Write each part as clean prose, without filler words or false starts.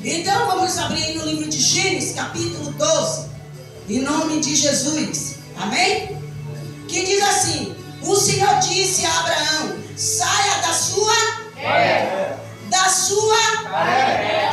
Então vamos abrir aí no livro de Gênesis, capítulo 12, em nome de Jesus, amém? Que diz assim: o Senhor disse a Abraão: saia da sua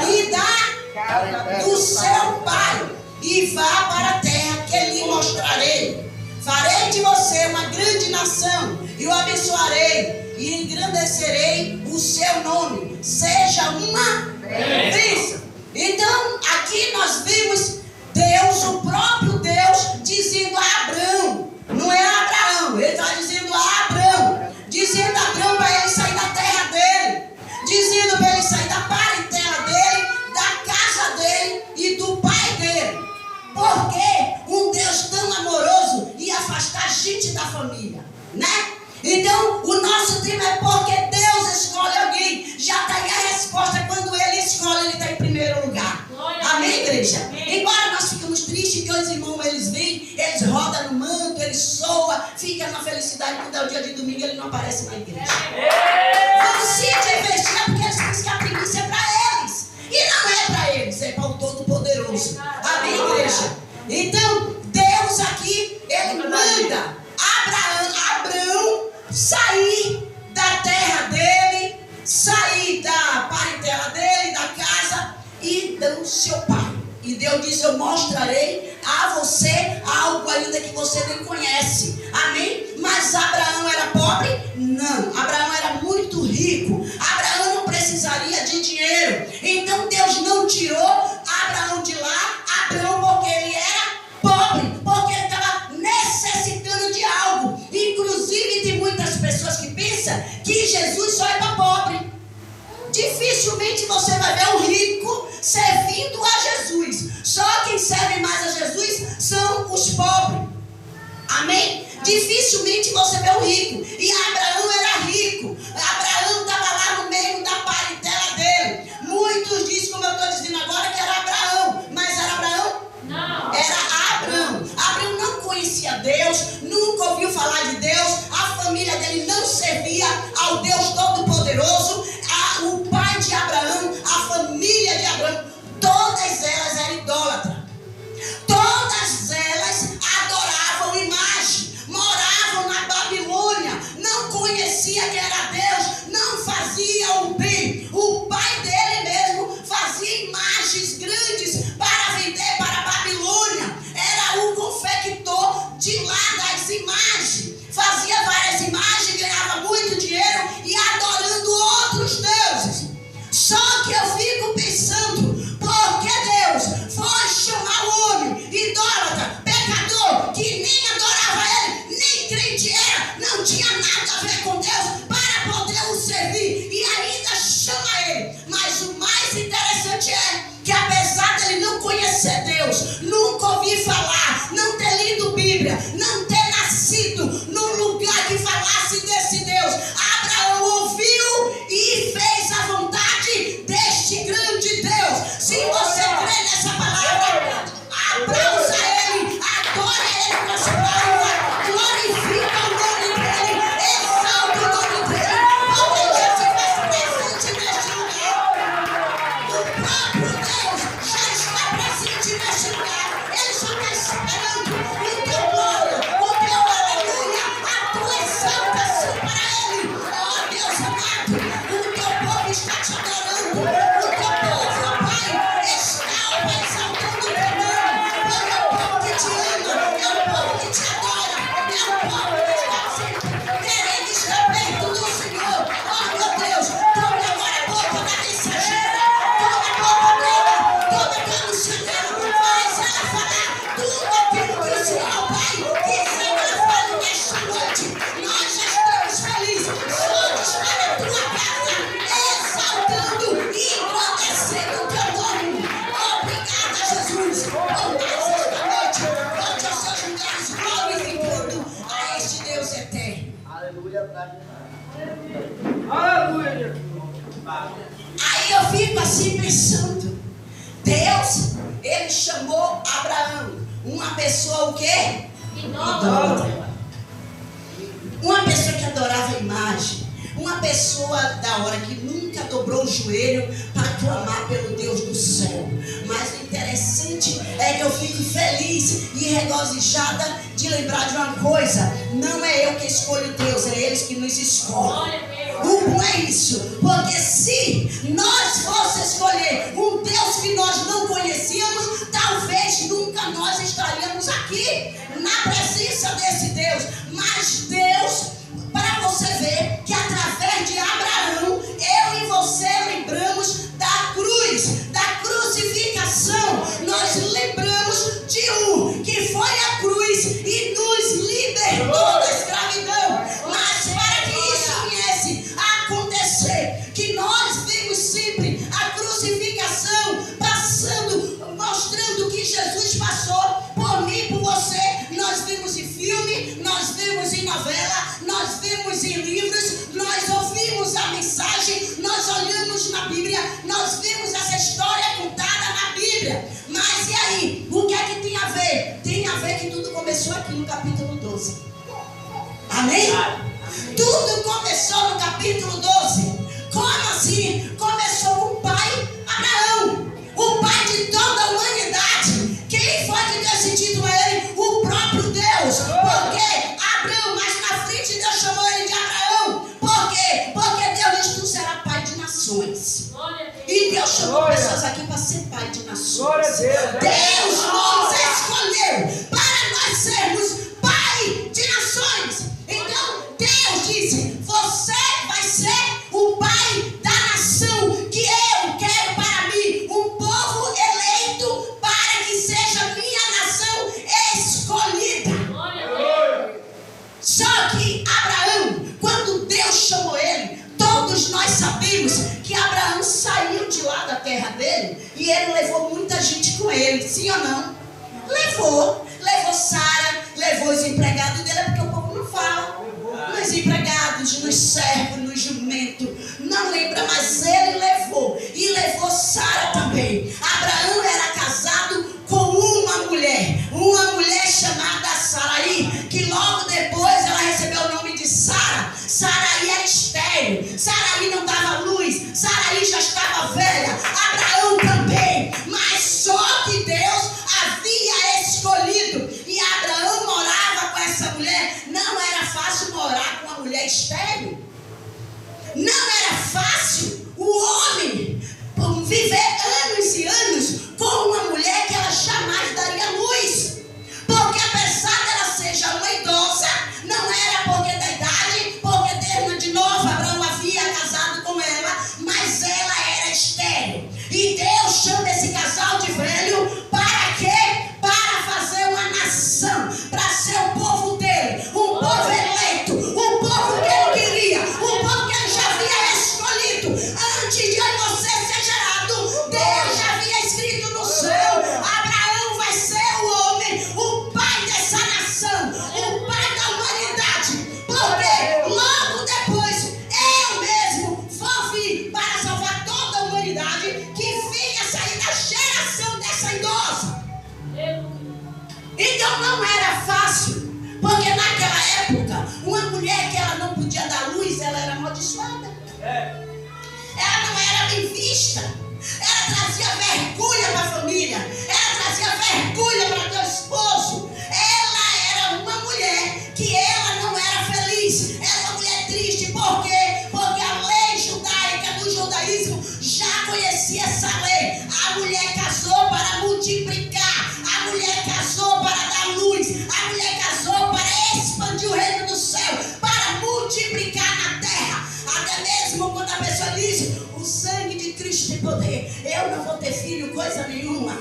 e do seu pai, e vá para a terra que lhe mostrarei. Farei de você uma grande nação, e o abençoarei, e engrandecerei o seu nome. Seja uma bênção. Então, aqui nós vimos Deus, o próprio Deus, dizendo a Abraão, não é a Abraão, ele está dizendo a Abraão, dizendo a Abraão para ele sair da terra dele, dizendo para ele sair da parentela dele, da casa dele e do pai dele. Porque um Deus tão amoroso ia afastar a gente da família, né? Então, o nosso tema é porque Deus escolhe alguém. Já está aí a resposta: quando Ele escolhe, Ele está em primeiro lugar. Amém, igreja? Amém. Embora nós ficamos tristes que os irmãos, eles vêm, eles rodam no manto, eles soam, ficam na felicidade. Quando é o dia de domingo, ele não aparece na igreja. Vão se divertir porque eles pensam que a primícia é para eles. E não é para eles, é para o Todo-Poderoso. Amém, igreja? Então, Deus aqui, Ele manda Abraão sair da terra dele, sair da parentela dele, da casa e do seu pai. E Deus diz: eu mostrarei a você algo ainda que você nem conhece. Amém? Mas Abraão era pobre? Não. Abraão era muito rico. Abraão não precisaria de dinheiro. Então Deus não tirou Abraão de lá, Abraão, porque ele era pobre, porque ele estava necessitando de algo. Inclusive tem muitas pessoas que pensam que Jesus só é para pobre. Dificilmente você vai ver um rico servindo a Jesus. Só quem serve mais a Jesus são os pobres. Amém? Dificilmente você vê um rico. E Abraão era rico. Abraão estava lá no meio da parentela dele. Muitos dizem, como eu estou dizendo agora, que era Abraão. Mas era Abraão? Não. Era Abraão. Abraão não conhecia Deus, nunca ouviu falar de Deus. A família dele não servia ao Deus Todo-Poderoso. O pai de Abraão, a família de Abraão, todas elas eram idólatras. Todas elas adoravam imagem, moravam na Babilônia, não conhecia quem era Deus, não fazia o bem. O pai dele mesmo fazia imagens grandes para vender para a Babilônia. Era o confector de lá das imagens. Fazia várias imagens, ganhava muito dinheiro e adorando outros deuses. Só que eu fico pensando, por que Deus foi chamar o homem idólatra, pecador, que nem adorava ele, nem crente era, não tinha nada a ver com Deus, para poder o servir, e ainda chama ele. Mas o mais interessante é que, apesar dele não conhecer Deus, nunca ouvir falar, não ter lido Bíblia, não ter nascido num lugar que falasse desse Deus, Abraão ouviu e fez a vontade deste grande Deus. Se você crê nessa palavra, aplausa ele, adora ele com essa palavra, glorifica o nome dele, exalta o nome dele, porque Deus se faz presente neste lugar. O próprio Deus já está presente neste lugar. Ele só está esperando o teu glória, o teu aleluia, a tua exaltação para ele. Oh Deus amado, o teu povo está te adorando. O teu povo, ó Pai, está exaltando o teu nome. Porque é o povo que te ama, é o povo que te adora, é o povo que está sempre querendo estar perto do Senhor. Oh meu Deus, tome agora a boca da mensageira, tome a boca dela, tome a missionária, faz ela falar tudo aquilo que o Senhor, Pai, quiser que ela fale nesta noite. Nós já estamos felizes só de estar na tua casa, exaltando e engrandecendo o teu nome. Obrigada, Jesus, por mais esta noite, onde os seus lugares glorificando a este Deus eterno. Aleluia. Aí eu fico assim pensando, Deus, ele chamou Abraão, uma pessoa o quê? Idólatra. Uma pessoa que adorava a imagem, Uma pessoa da hora que nunca dobrou o joelho para clamar pelo Deus do céu. Mas o interessante é que eu fico feliz e regozijada de lembrar de uma coisa: não é eu que escolho Deus, é eles que nos escolhem. O bom é isso, porque se nós fosse escolher um Deus que nós não conhecíamos, talvez nunca nós estaríamos aqui na presença desse Deus. Mas Deus, para você ver que através de Abraão, eu e você lembramos da cruz, da crucificação. Nós lembramos de um que foi à cruz e nos libertou da escravidão. Mas para que isso viesse a acontecer, que nós vemos sempre a crucificação passando, mostrando que Jesus passou por mim e por você. Nós vimos em filme, nós vimos em novela, nós vimos em livros, nós ouvimos a mensagem, nós olhamos na Bíblia, nós vimos essa história contada na Bíblia. Mas e aí? O que é que tem a ver? Tem a ver que tudo começou aqui no capítulo 12. Amém? Tudo começou no capítulo 12. Como assim? Começou com o pai Abraão, o pai de toda a humanidade. Quem foi que deu esse título a ele? O próprio Deus. Porque Abraão, mas na frente Deus chamou ele de Abraão. Por quê? Porque Deus disse: tu serás pai de nações. E Deus chamou pessoas aqui para ser pai de nações. Deus nos escolheu para nós sermos pai de nações. Então Deus disse: você vai ser o pai da nação que eu quero para mim, um povo eleito para que seja minha nação escolhida. Só que Abraão, quando Deus chamou ele, todos nós sabemos que Abraão saiu de lá da terra dele e ele levou muita gente com ele, sim ou não? Levou Sara, levou os empregados dele, porque o povo não fala. Nos empregados, nos servos, nos jumentos, não lembra, mas ele levou. E levou Sara também. Abraão era casado com uma mulher chamada Saraí, que logo depois ela recebeu o nome de Sara. Saraí era estéril, Saraí não dava luz, Saraí já estava velha, Abraão também. Mas só que Deus havia escolhido, e Abraão morava com essa mulher. Não era fácil morar com uma mulher estéril. Não era fácil o homem viver anos e anos com uma mulher que ela jamais daria luz. Porque apesar dela ser já uma idosa, não era porque da idade, porque desde de novo Abraão havia casado com ela, mas ela era estéril. E Deus chama esse casal de velho para quê? Para fazer uma nação, para ser o povo dele, um povo eleito, um povo que ele queria, um povo que ele já havia escolhido. Antes de você ser gerado, Deus já havia escrito no céu: Abraão vai ser o homem, o pai dessa nação, o pai da humanidade. Porque logo depois eu mesmo vou vir para salvar toda a humanidade que vinha sair da geração dessa idosa. Então não era fácil, porque naquela época uma mulher que ela não podia dar luz, ela era amaldiçoada. Ela não era bem vista. Ela trazia vergonha para a família. Ela trazia vergonha para teu esposo. Ela era uma mulher que ela não era feliz. Era uma mulher triste. Por quê? Porque a lei judaica do judaísmo já conhecia essa lei. A mulher casou para multiplicar. A mulher casou para dar luz. A mulher casou para expandir o reino do céu, para multiplicar na terra. Até mesmo quando a pessoa diz: o sangue de Cristo tem poder, eu não vou ter filho, coisa nenhuma.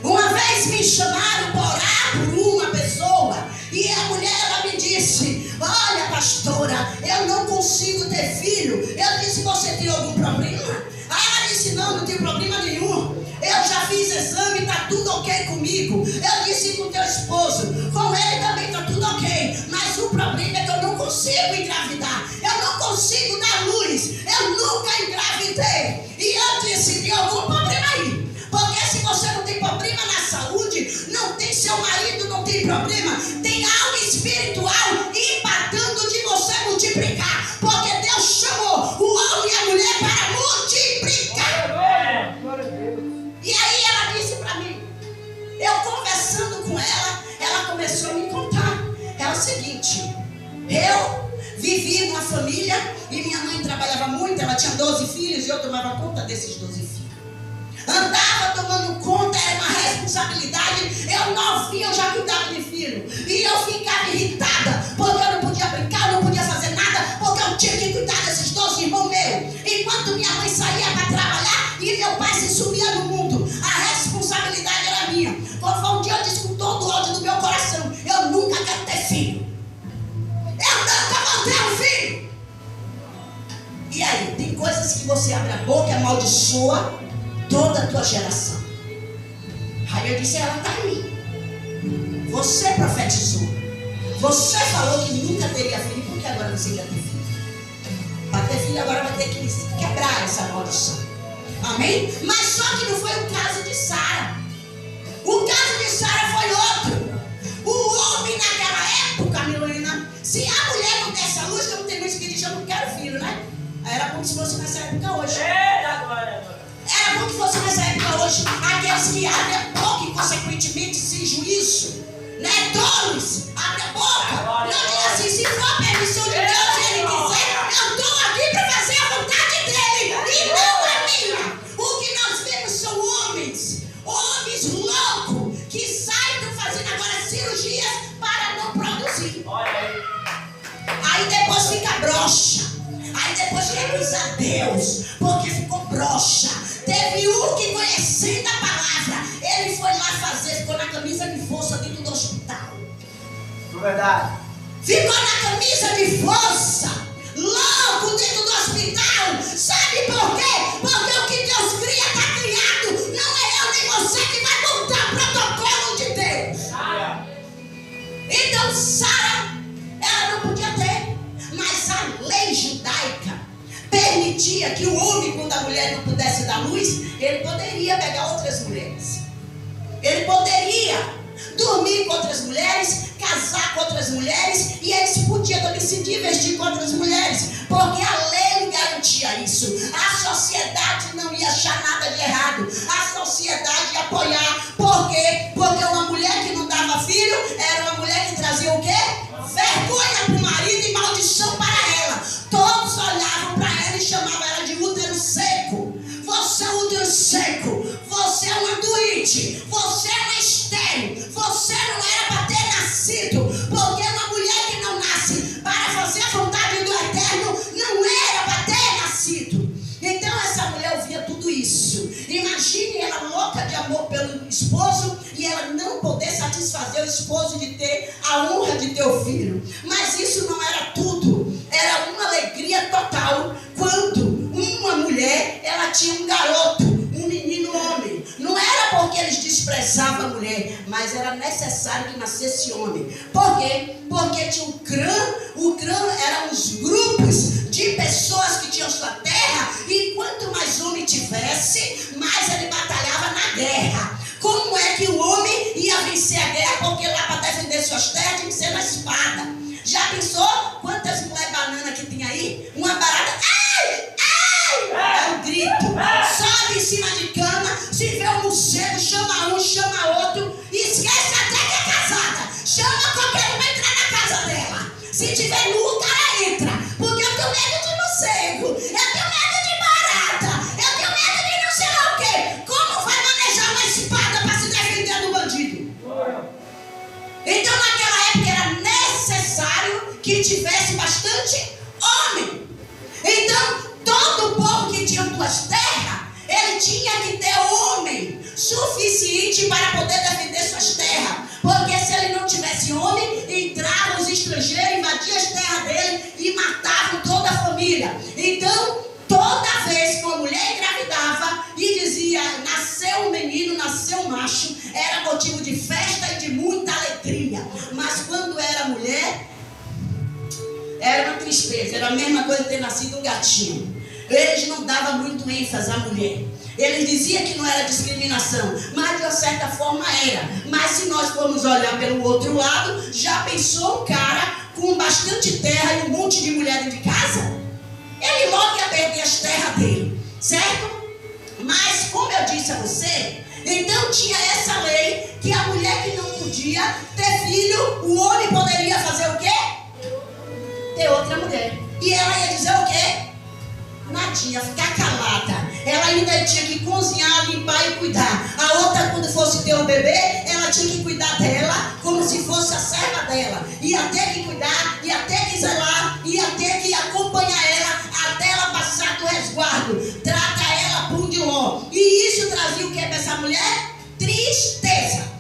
Uma vez me chamaram para orar por uma pessoa, e a mulher ela me disse: olha, pastora, eu não consigo ter filho. Eu disse: você tem algum problema? Aí ela disse: não, não tenho problema nenhum. Eu já fiz exame, está tudo ok comigo. Eu disse: com teu esposo, com ele também está tudo ok. Mas o problema é que eu não consigo engravidar. Eu não consigo dar luz. Eu nunca engravidei. E eu disse: tem algum problema aí? Porque se você não tem problema na saúde, não tem seu marido, não tem problema, tem algo espiritual impactando de você multiplicar. Porque vivi numa família e minha mãe trabalhava muito, ela tinha 12 filhos e eu tomava conta desses 12 filhos. Andava tomando conta, era uma responsabilidade. Eu novinha, eu já cuidava de filho. E eu ficava irritada, porque eu não podia brincar, eu não podia fazer nada, porque eu tinha que cuidar desses 12 irmãos meus. Enquanto minha mãe saía para trabalhar e meu pai se sumia no mundo, a responsabilidade era minha. Quando foi um dia eu disse com todo o ódio do meu coração: eu nunca quero ter filho. Eu nunca vou ter um filho. E aí, tem coisas que você abre a boca e amaldiçoa toda a tua geração. Aí eu disse: ela está em mim. Você profetizou. Você falou que nunca teria filho, porque agora você quer ter filho. Para ter filho agora vai ter que quebrar essa maldição. Amém? Mas só que não foi o caso de Sara. O caso de Sara foi outro. O homem naquela época, Milena, se a mulher não desse a luz, como tem muitos que dizem: eu não quero filho, né? Era como se fosse nessa época hoje. Era como se fosse nessa época hoje, aqueles que abrem a boca e consequentemente sem juízo, né? Tolos, abre a boca. Não diz assim: se for a permissão de Deus e Ele quiser, eu estou aqui para fazer a vontade dEle e não a minha. O que nós vemos são homens loucos, que saem, estão fazendo agora cirurgias para não produzir. Aí depois fica broxa. Aí depois recusa a Deus, porque ficou broxa. Teve um que, conhecendo a palavra, ele foi lá fazer, ficou na camisa de força dentro do hospital. Verdade. Ficou na camisa de força, louco, dentro do hospital. Sabe por quê? Porque o que Deus cria está criado. Não é eu nem você que vai mudar o protocolo de Deus. Então Sara, ela não podia ter. Mas a lei judaica permitia que o homem, quando a mulher não pudesse dar luz, ele poderia pegar outras mulheres. Ele poderia dormir com outras mulheres, casar com outras mulheres, e eles podiam também se divertir com outras mulheres, porque a lei garantia isso. A sociedade não ia achar nada de errado, a sociedade ia apoiar. Por quê? Porque uma mulher que não dava filho era uma mulher que trazia o quê? Vergonha para o marido e maldição para ela. Todos olhavam para ela e chamavam ela de útero seco. Você é um útero seco, você é uma doente, você é uma estéril, você não era para ter nascido, porque uma mulher que não nasce para fazer a vontade do Eterno não era para ter nascido. Então essa mulher ouvia tudo isso. Imagine ela louca de amor pelo esposo e ela não poder satisfazer o esposo de ter a honra de ter o filho. Mas isso não era tudo, era uma alegria total quando uma mulher, ela tinha um garoto, um menino homem. Não era porque eles desprezavam a mulher, mas era necessário que nascesse homem. Por quê? Porque tinha o clã eram os grupos de pessoas que tinham sua terra, e quanto mais homem tivesse, mais ele batalhava na guerra. Como é que o homem ia vencer a guerra? Porque lá para defender suas terras tinha que ser na espada. Já pensou quantas mulheres bananas que tem aí? Uma barata, ai, ai, é um grito, sobe em cima de cama, se vê um morcego, chama um, chama outro, esquece até que é casada, chama qualquer um para entrar na casa dela. Se tiver nu, o cara entra, porque eu tenho medo de morcego, eu tenho medo de barata, eu tenho medo de não sei lá o quê. Como vai manejar uma espada para se defender do bandido? Então naquela época era necessário que tivesse bastante homem. Então todo o povo que tinha duas terras, ele tinha que ter homem suficiente para poder defender suas terras. Porque se ele não tivesse homem, entravam os estrangeiros, invadiam as terras dele e matavam toda a família. Então toda vez que uma mulher engravidava e dizia: nasceu um menino, nasceu um macho, era motivo de festa e de muita alegria. Mas quando era mulher, era uma tristeza. Era a mesma coisa ter nascido um gatinho. Eles não davam muito ênfase à mulher. Eles diziam que não era discriminação, mas de uma certa forma era. Mas se nós formos olhar pelo outro lado, já pensou um cara com bastante terra e um monte de mulher dentro de casa? Ele logo ia perder as terras dele, certo? Mas como eu disse a você, então tinha essa lei que a mulher que não podia ter filho, o homem poderia fazer o quê? ter outra mulher. E ela ia dizer o quê? Nadinha, ficar calada. Ela ainda tinha que cozinhar, limpar e cuidar. A outra, quando fosse ter um bebê, ela tinha que cuidar dela como se fosse a serva dela. Ia ter que cuidar, ia ter que zelar, ia ter que acompanhar ela até ela passar do resguardo. Trata ela por de um. E isso trazia o que para essa mulher? Tristeza.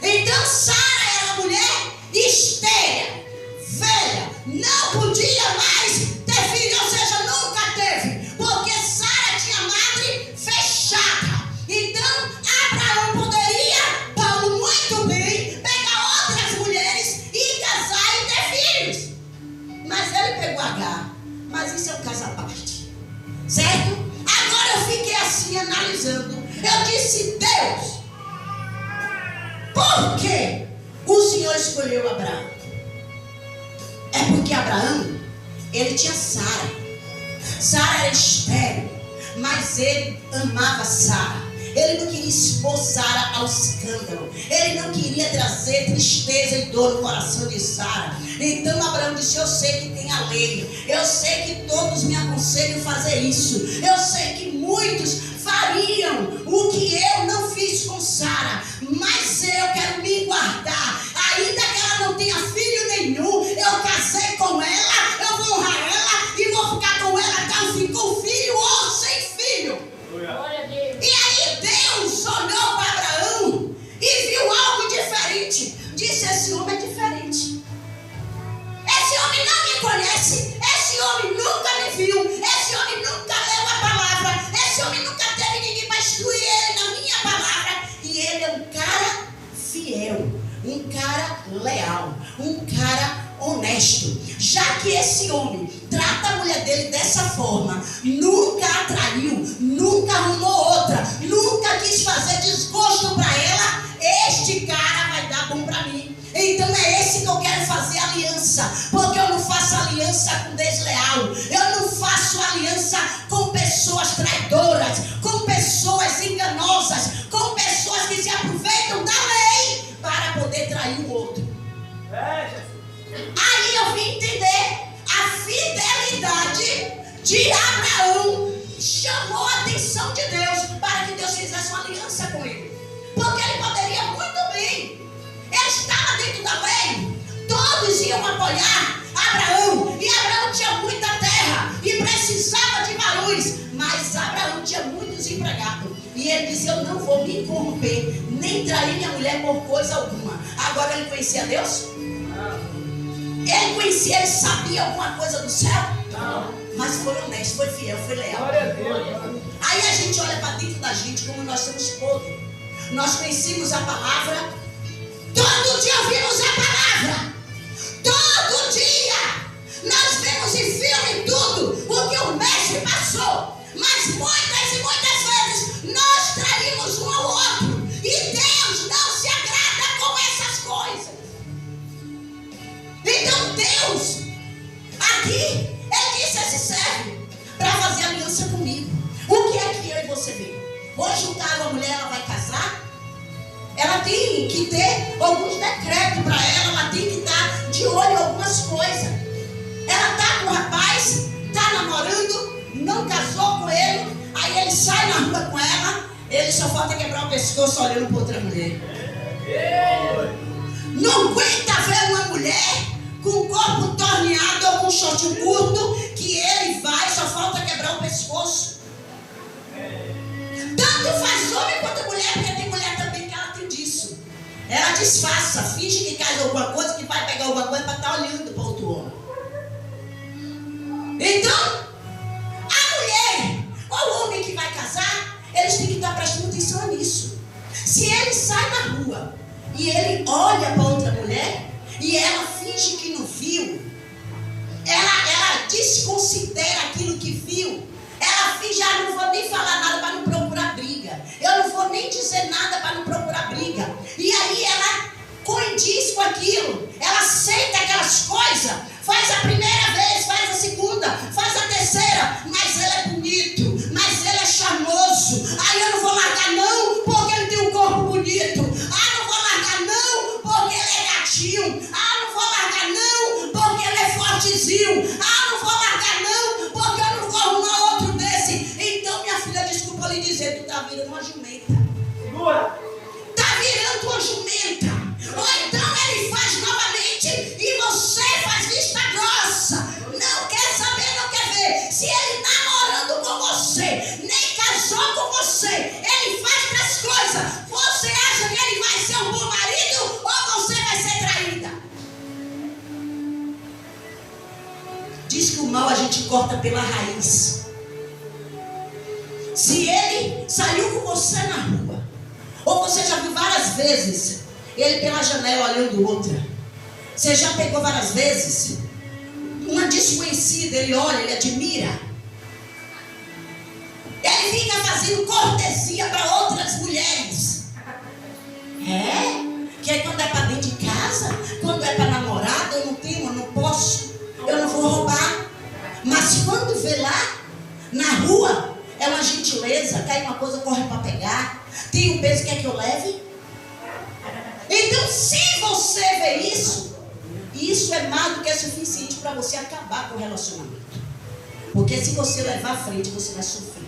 Então Sara era uma mulher estéril, velha, não podia mais ter filho, ou seja, nunca teve, porque Sara tinha madre fechada. Então Abraão poderia, Paulo muito bem, pegar outras mulheres e casar e ter filhos, mas ele pegou Agar. Mas isso é um caso à parte, certo? Agora eu fiquei assim analisando. Eu disse: Deus, por que o Senhor escolheu Abraão? É porque Abraão, ele tinha Sara. Sara era estéril, mas ele amava Sara. Ele não queria expor Sara ao escândalo. Ele não queria trazer tristeza e dor no coração de Sara. Então Abraão disse: eu sei que tem a lei. Eu sei que todos me aconselham a fazer isso. Eu sei que muitos fariam o que eu não fiz com Sara. Mas eu quero me guardar. Ainda que ela não tenha filho nenhum, eu casei com ela, eu vou honrar ela e vou ficar com ela até o fim, com filho ou sem filho. Glória a Deus. E aí Deus olhou para Abraão e viu algo diferente. Disse: esse homem é diferente. Esse homem não me conhece. Esse homem nunca me viu. Esse homem nunca leu a palavra. Esse homem nunca teve ninguém para instruir ele na minha palavra. E ele é um cara fiel, um cara leal, um cara honesto. Já que esse homem trata a mulher dele dessa forma, nunca atraiu, nunca arrumou outra, nunca quis fazer desgosto para ela, este cara vai dar bom para mim. Então é esse que eu quero fazer aliança, porque eu não faço aliança com desleal, eu não faço aliança com pessoas traidoras, com pessoas enganosas, com pessoas que se aproveitam da lei para poder trair o outro. Aí eu vim entender a fidelidade de Abraão. Chamou a atenção de Deus para que Deus fizesse uma aliança com ele, porque ele poderia muito bem, ele estava dentro da lei, todos iam apoiar Abraão, e Abraão tinha muita terra e precisava de varões, mas Abraão tinha muitos empregados, e ele disse: eu não vou me corromper, nem trair minha mulher por coisa alguma. Agora ele conhecia Deus? Ele conhecia, ele sabia alguma coisa do céu? Não. Mas foi honesto, foi fiel, foi leal. Glória a Deus. Aí a gente olha para dentro da gente como nós somos podres. Nós conhecemos a palavra, todo dia ouvimos a palavra, todo dia nós vemos em filme tudo o que o mestre passou, mas muitas e muitas vezes nós traímos um ao outro e Deus não se agrada com essas coisas. Então Deus aqui, ele disse: esse serve para fazer aliança comigo. O que é que eu e você vê? Hoje uma mulher, ela vai casar, ela tem que ter alguns decretos para ela tem que estar de olho em algumas coisas. Ela está com o rapaz, está namorando, não casou com ele, aí ele sai na rua com ela, ele só falta quebrar o pescoço olhando para outra mulher. Não aguenta ver uma mulher com o corpo torneado ou com um shortinho curto, que ele vai, só falta quebrar o pescoço. Tanto faz homem quanto mulher, porque tem mulher também que ela tem disso. Ela disfarça, finge que cai alguma coisa, que vai pegar alguma coisa para estar olhando para outro homem. Então, a mulher ou o homem que vai casar, eles têm que estar prestando atenção nisso. Se ele sai na rua e ele olha para outra mulher e ela finge que não viu, ela desconsidera aquilo que viu, ela finge: não vou nem falar nada para não procurar briga, eu não vou nem dizer nada para não procurar briga. E aí ela condiz com aquilo, ela aceita aquelas coisas, faz a primeira vez, faz a segunda, faz a terceira, mas ele é bonito, mas ele é charmoso. Aí eu não vou largar não, porque ele tem um corpo bonito. Não vou largar não, porque ele é gatinho. Não vou largar não, porque ele é fortezinho. virando uma jumenta. Segura. Está virando uma jumenta. Ou então ele faz novamente e você faz vista grossa. Não quer saber, não quer ver. Se ele namorando com você, nem casou com você, ele faz outras coisas. Você acha que ele vai ser um bom marido ou você vai ser traída? Diz que o mal a gente corta pela raiz. Se ele saiu com você na rua, ou você já viu várias vezes ele pela janela olhando outra, você já pegou várias vezes uma desconhecida, ele olha, ele admira, ele fica fazendo cortesia para outras mulheres. Que aí quando é para dentro de casa, quando é para namorada, eu não tenho, eu não posso, eu não vou roubar. Mas quando vê lá na rua, é uma gentileza, cai uma coisa, corre para pegar. Tem um peso, quer que eu leve? Então, se você vê isso, isso é mais do que é suficiente para você acabar com o relacionamento. Porque se você levar à frente, você vai sofrer.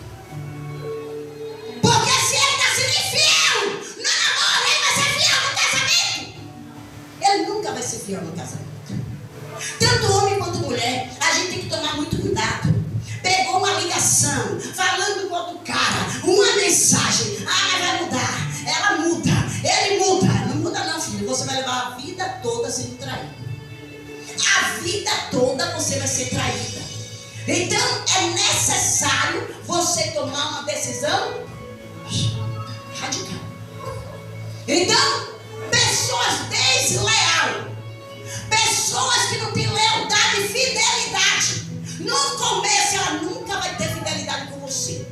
Porque se ele está sendo infiel no namoro, ele vai ser fiel no casamento. Ele nunca vai ser fiel no casamento. Tanto homem quanto mulher, a gente tem que tomar muito cuidado. Pegou uma ligação, falando com outro cara, uma mensagem, mas vai mudar, ela muda, ele muda. Não muda não, filho, você vai levar a vida toda sendo traído. A vida toda você vai ser traída. Então é necessário você tomar uma decisão radical. Então, pessoas desleais, pessoas que não têm lealdade e fidelidade, no começo ela nunca vai ter fidelidade com você.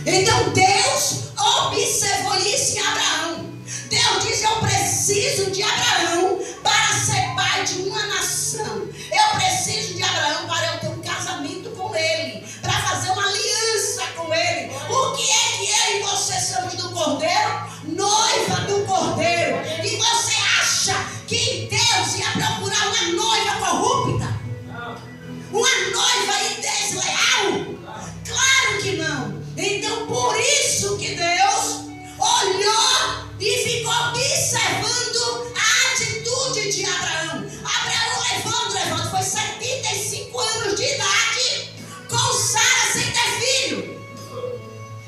Então Deus observou isso em Abraão. Deus diz: eu preciso de Abraão para ser pai de uma nação. Eu preciso de Abraão para eu ter um casamento com ele, para fazer uma aliança com ele. O que é que eu e você somos do Cordeiro? Noiva do Cordeiro. E você acha que Deus ia procurar uma noiva corrupta? Uma noiva desleal? Claro que não. Então por isso que Deus olhou e ficou observando a atitude de Abraão. Abraão levando, foi 75 anos de idade, com Sara sem ter filho,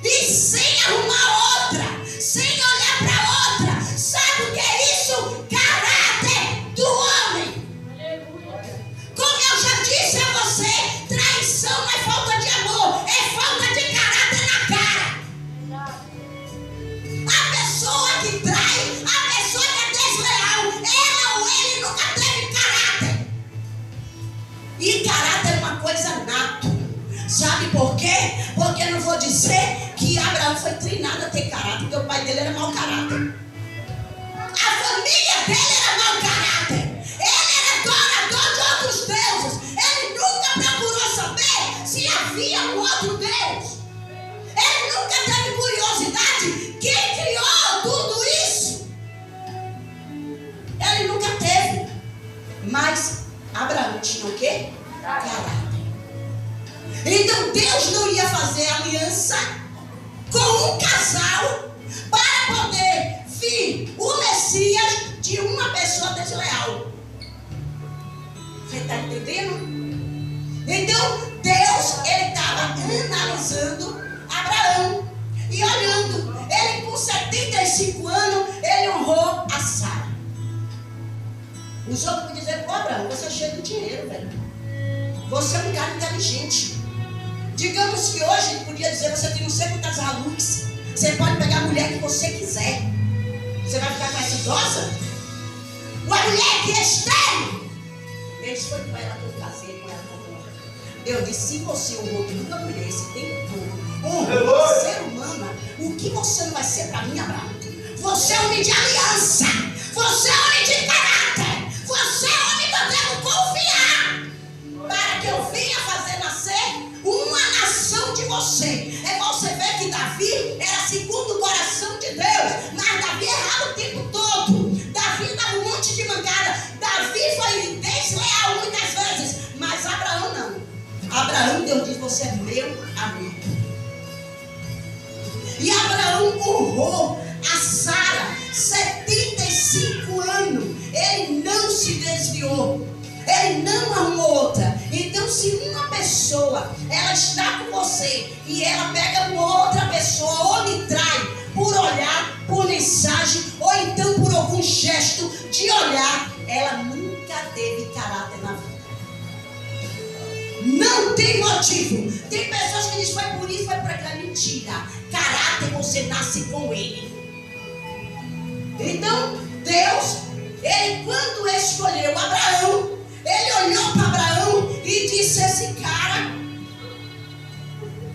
e sem arrumar outra, sem olhar para outra. Sabe o que é isso? Caráter do homem. Como eu já disse a você, traição não é falta de amor, é falta de caráter na cara. A pessoa que trai, a pessoa que é desleal, ela ou ele nunca teve caráter. E caráter é uma coisa nata. Sabe por quê? Porque eu não vou dizer que Abraão foi treinado a ter caráter, porque o pai dele era mau caráter. A família dele era mau caráter. Ele era adorador de outros deuses. Ele nunca procurou saber se havia um outro Deus. Ele nunca teve curiosidade. Quem criou tudo isso? Ele nunca teve. Mas Abraão tinha o quê? Caráter. Então Deus não ia fazer aliança com um casal para poder vir o Messias de uma pessoa desleal. Você está entendendo? Então Deus, ele estava analisando Abraão e olhando. Ele com 75 anos, ele honrou a Sara. Os outros me dizer: pô, Abraão, você é cheio de dinheiro, velho. Você é um cara inteligente. Digamos que hoje ele podia dizer: você tem não sei quantas Hilux, você pode pegar a mulher que você quiser. Você vai ficar com essa idosa? Uma mulher que é estéril. Deus foi com ela que eu casei com ela. Deus disse: se você honrou uma mulher esse tempo todo, honrou ser humana, o que você não vai ser para mim, Abraão? Você é homem de aliança. Você é homem de caráter. Você é homem que eu devo confiar para que eu venha fazer nascer uma nação de você. É você ver que Davi era segundo o coração de Deus, mas Davi errava o tempo todo. Davi dava um monte de mancada. Davi foi desleal muitas vezes, mas Abraão não. Abraão, Deus diz: você é meu amigo. E Abraão honrou a Sara 75 anos. Ele não se desviou. Ele não arrumou outra. Então, se uma pessoa, ela está com você e ela pega uma outra pessoa ou lhe trai por olhar, por mensagem ou então por algum gesto de olhar, ela nunca teve caráter na vida. Não tem motivo. Tem pessoas que dizem, foi por isso, foi por aquela. Mentira. Caráter você nasce com ele. Então, Deus, ele quando escolheu Abraão, ele olhou para Abraão e disse, esse cara,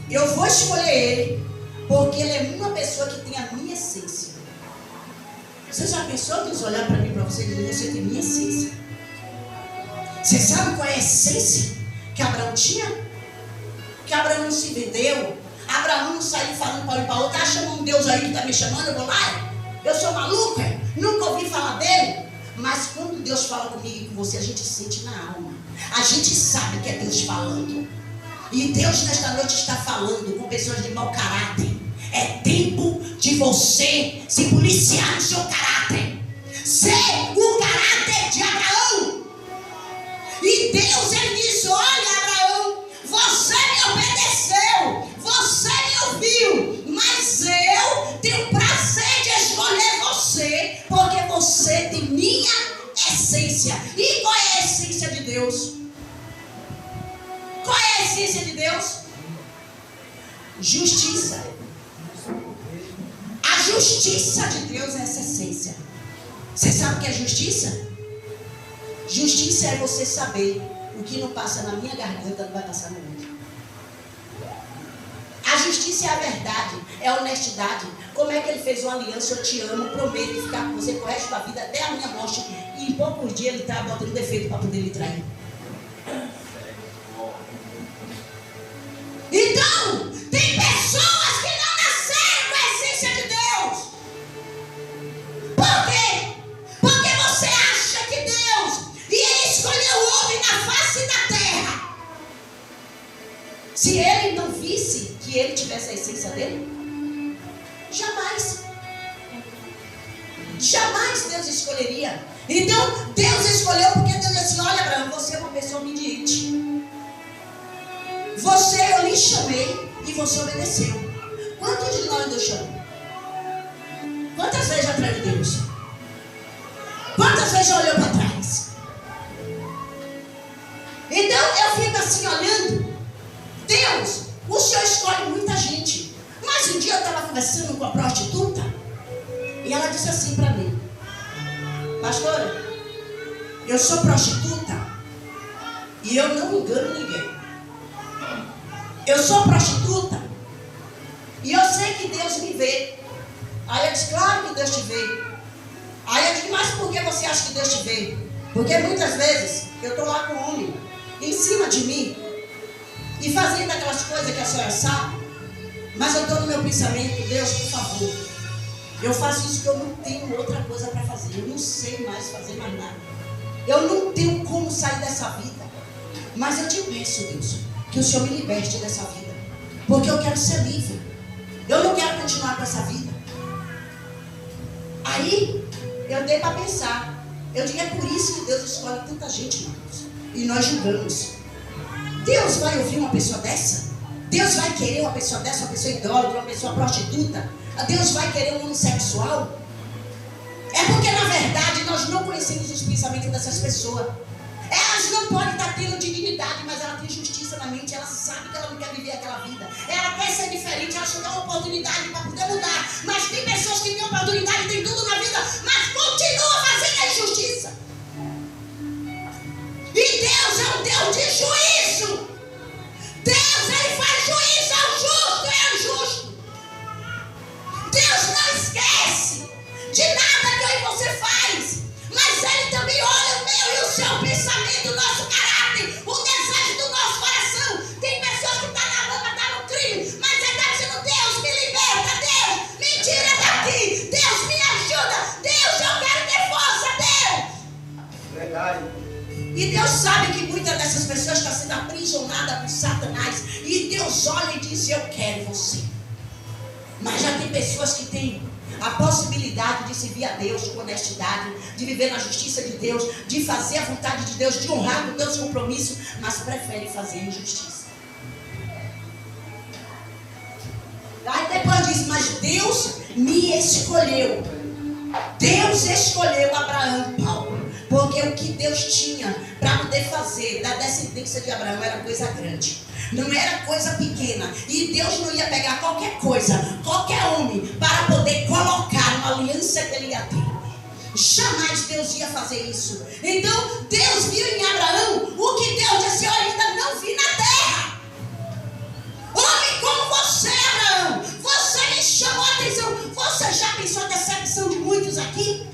eu vou escolher ele, porque ele é uma pessoa que tem a minha essência. Você já pensou, Deus, olhar para mim, para você e dizer, você tem minha essência? Você sabe qual é a essência que Abraão tinha? Que Abraão não se vendeu. Abraão não saiu falando para um para outro, chamando um Deus aí que está me chamando, eu vou lá. Eu sou maluca, nunca ouvi falar dele. Mas quando Deus fala comigo e com você, a gente sente na alma. A gente sabe que é Deus falando. E Deus nesta noite está falando com pessoas de mau caráter. É tempo de você se policiar no seu caráter. Ser o caráter de Abraão. E Deus, ele disse, olha Abraão, você me obedeceu, você me ouviu, mas eu tenho prazer de escolher você, porque você tem minha essência. E qual é a essência de Deus? Qual é a essência de Deus? Justiça. A justiça de Deus é essa essência. Você sabe o que é justiça? Justiça é você saber o que não passa na minha garganta não vai passar no outro. A justiça é a verdade, é a honestidade. Como é que ele fez uma aliança? Eu te amo, prometo ficar com você pro resto da vida até a minha morte. E em poucos dias ele está botando defeito para poder lhe trair. Então, tem pessoas que não nasceram com a essência de Deus. Por quê? Porque você acha que Deus ia escolher o homem na face da terra se ele não visse que ele tivesse a essência dele? Jamais. Jamais Deus escolheria. Então, Deus escolheu porque Deus disse assim, olha Abraão, você é uma pessoa obediente. Eu lhe chamei e você obedeceu. Quantos de nós Deus chamou? Quantas vezes já traiu Deus? Quantas vezes já olhou para trás? Então eu fico assim olhando. Deus, o Senhor escolhe muita gente. Mas um dia eu estava conversando com a prostituta e ela disse assim para mim, pastora, eu sou prostituta e eu não engano ninguém. Eu sou prostituta e eu sei que Deus me vê. Aí eu disse, claro que Deus te vê. Aí eu disse, mas por que você acha que Deus te vê? Porque muitas vezes eu estou lá com o homem em cima de mim e fazendo aquelas coisas que a senhora sabe, mas eu estou no meu pensamento, Deus, por favor, eu faço isso que eu não tenho outra coisa para fazer. Eu não sei mais fazer mais nada. Eu não tenho como sair dessa vida. Mas eu te peço, Deus, que o Senhor me liberte dessa vida, porque eu quero ser livre. Eu não quero continuar com essa vida. Aí eu dei para pensar. Eu digo, é por isso que Deus escolhe tanta gente, irmãos, e nós julgamos. Deus vai ouvir uma pessoa dessa? Deus vai querer uma pessoa dessa, uma pessoa idólatra, uma pessoa prostituta? Deus vai querer um homossexual? É porque na verdade nós não conhecemos os pensamentos dessas pessoas. Elas não podem estar tendo dignidade, mas ela tem justiça na mente. Ela sabe que ela não quer viver aquela vida. Ela quer ser diferente, ela só dá uma oportunidade para poder mudar. Mas tem pessoas que têm oportunidade, têm tudo na vida, mas continuam fazendo a injustiça. E Deus é um Deus de juízo. Deus, ele faz juízo ao justo e ao injusto. Deus não esquece de nada que eu e você faz. Mas ele também olha o meu e o seu pensamento, o nosso caráter, o desejo do nosso coração. Tem pessoas que estão na lama, estão no crime, mas ele está dizendo, Deus, me liberta, Deus, me tira daqui, Deus, me ajuda, Deus, eu quero ter força, Deus. Verdade. E Deus sabe que muitas dessas pessoas estão sendo aprisionadas por Satanás. E Deus olha e diz, eu quero você. Mas já tem pessoas que têm a possibilidade de servir a Deus com honestidade, de viver na justiça de Deus, de fazer a vontade de Deus, de honrar os Deus compromissos, mas preferem fazer injustiça. Aí depois diz, mas Deus me escolheu. Deus escolheu Abraão, Paulo, porque o que Deus tinha para poder fazer da descendência de Abraão era coisa grande, não era coisa pequena. E Deus não ia pegar qualquer coisa, qualquer homem, para poder colocar uma aliança que ele ia ter. Jamais Deus ia fazer isso. Então Deus viu em Abraão o que Deus disse: eu ainda não vi na terra. Homem como você, Abraão, você me chamou a atenção. Você já pensou a decepção de muitos aqui?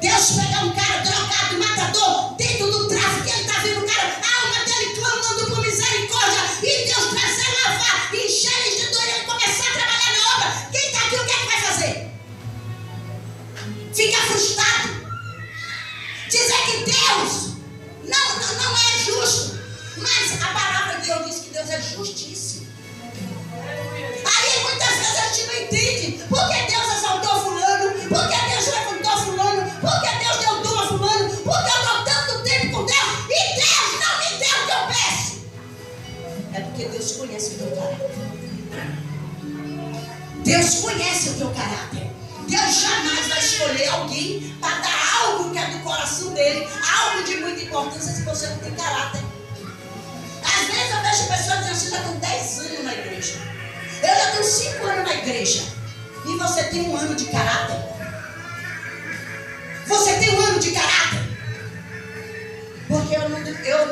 Deus pegar um cara drogado, matador, dentro do tráfico, e ele está vendo o cara, a alma dele clamando por misericórdia, e Deus trazer, lavar, encher ele de dor, e ele começar a trabalhar na obra. Quem está aqui, o que é que vai fazer? Fica frustrado. Dizer que Deus não é justo. Mas a palavra de Deus diz que Deus é justíssimo. Aí muitas vezes a gente não entende. Por que Deus exaltou fulano? Por que Deus levantou fulano? Por que Deus deu dom a fulano? Por que eu estou tanto tempo com Deus e Deus não me deu o que eu peço? É porque Deus conhece o teu caráter. Deus conhece o teu caráter. Deus jamais vai escolher alguém para dar algo que é do coração dele, algo de muita importância, se você não tem caráter. Às vezes eu vejo pessoas dizendo assim: já estão 10 anos na igreja, eu já tenho 5 anos na igreja, e você tem 1 ano de caráter? Você tem 1 ano de caráter? Porque eu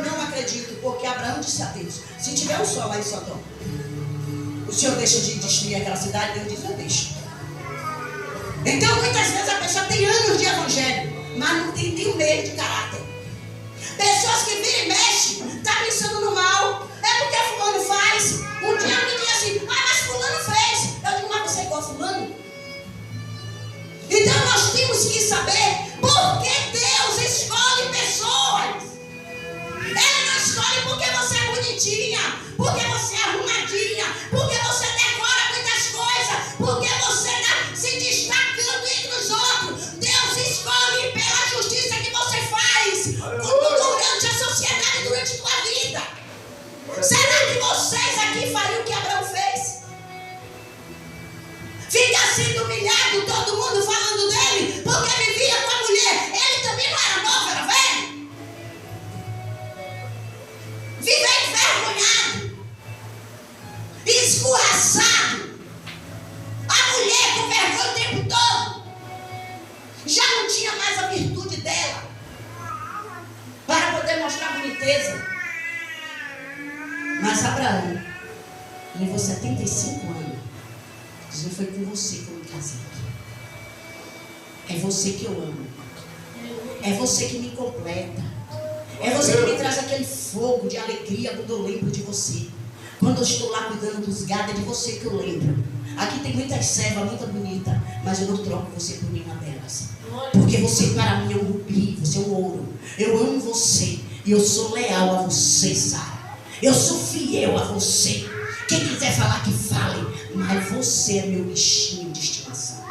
não acredito, porque Abraão disse a Deus: se tiver um sol lá em Sodoma, o Senhor deixa de destruir aquela cidade? Deus diz: eu deixo. Então muitas vezes a pessoa tem anos de evangelho, mas não tem nem um meio de caráter. Pessoas que viram e mexem, está pensando no mal, é porque fulano faz. Um dia alguém diz assim: ah, mas fulano fez. Eu digo: mas você é igual a fulano? Então nós temos que saber por que Deus escolhe pessoas. Ele não escolhe porque você é bonitinha, porque você é arrumadinha, porque você decora muitas coisas, porque você está se destacando entre os outros. Deus escolhe pela justiça que você faz durante a sociedade, durante a tua vida. Será que vocês aqui fariam o que Abraão fez? Fica sendo humilhado, todo mundo falando dele, porque vivia com a mulher. Ele também não era novo, era velho. Viver envergonhado, escorraçado, a mulher com vergonha o tempo todo. Já não tinha mais a virtude dela para poder mostrar boniteza. Mas Abraão levou 75 anos. Diz: não foi com você que eu me casei. É você que eu amo. É você que me completa. É você que me traz aquele fogo de alegria quando eu lembro de você. Quando eu estou lá cuidando dos gados, é de você que eu lembro. Aqui tem muitas servas, muito bonita, mas eu não troco você por nenhuma delas. Porque você para mim é um rubi, você é um ouro. Eu amo você e eu sou leal a você, Sara. Eu sou fiel a você. Quem quiser falar que fale, mas você é meu bichinho de estimação.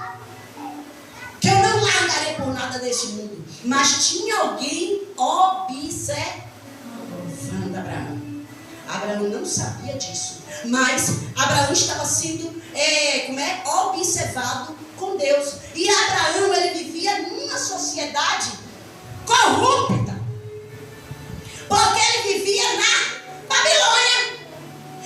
Que eu não largarei por nada desse mundo. Mas tinha alguém observando Abraão. Abraão não sabia disso, mas Abraão estava sendo observado com Deus. E Abraão, ele vivia numa sociedade corrupta, porque ele vivia na Babilônia.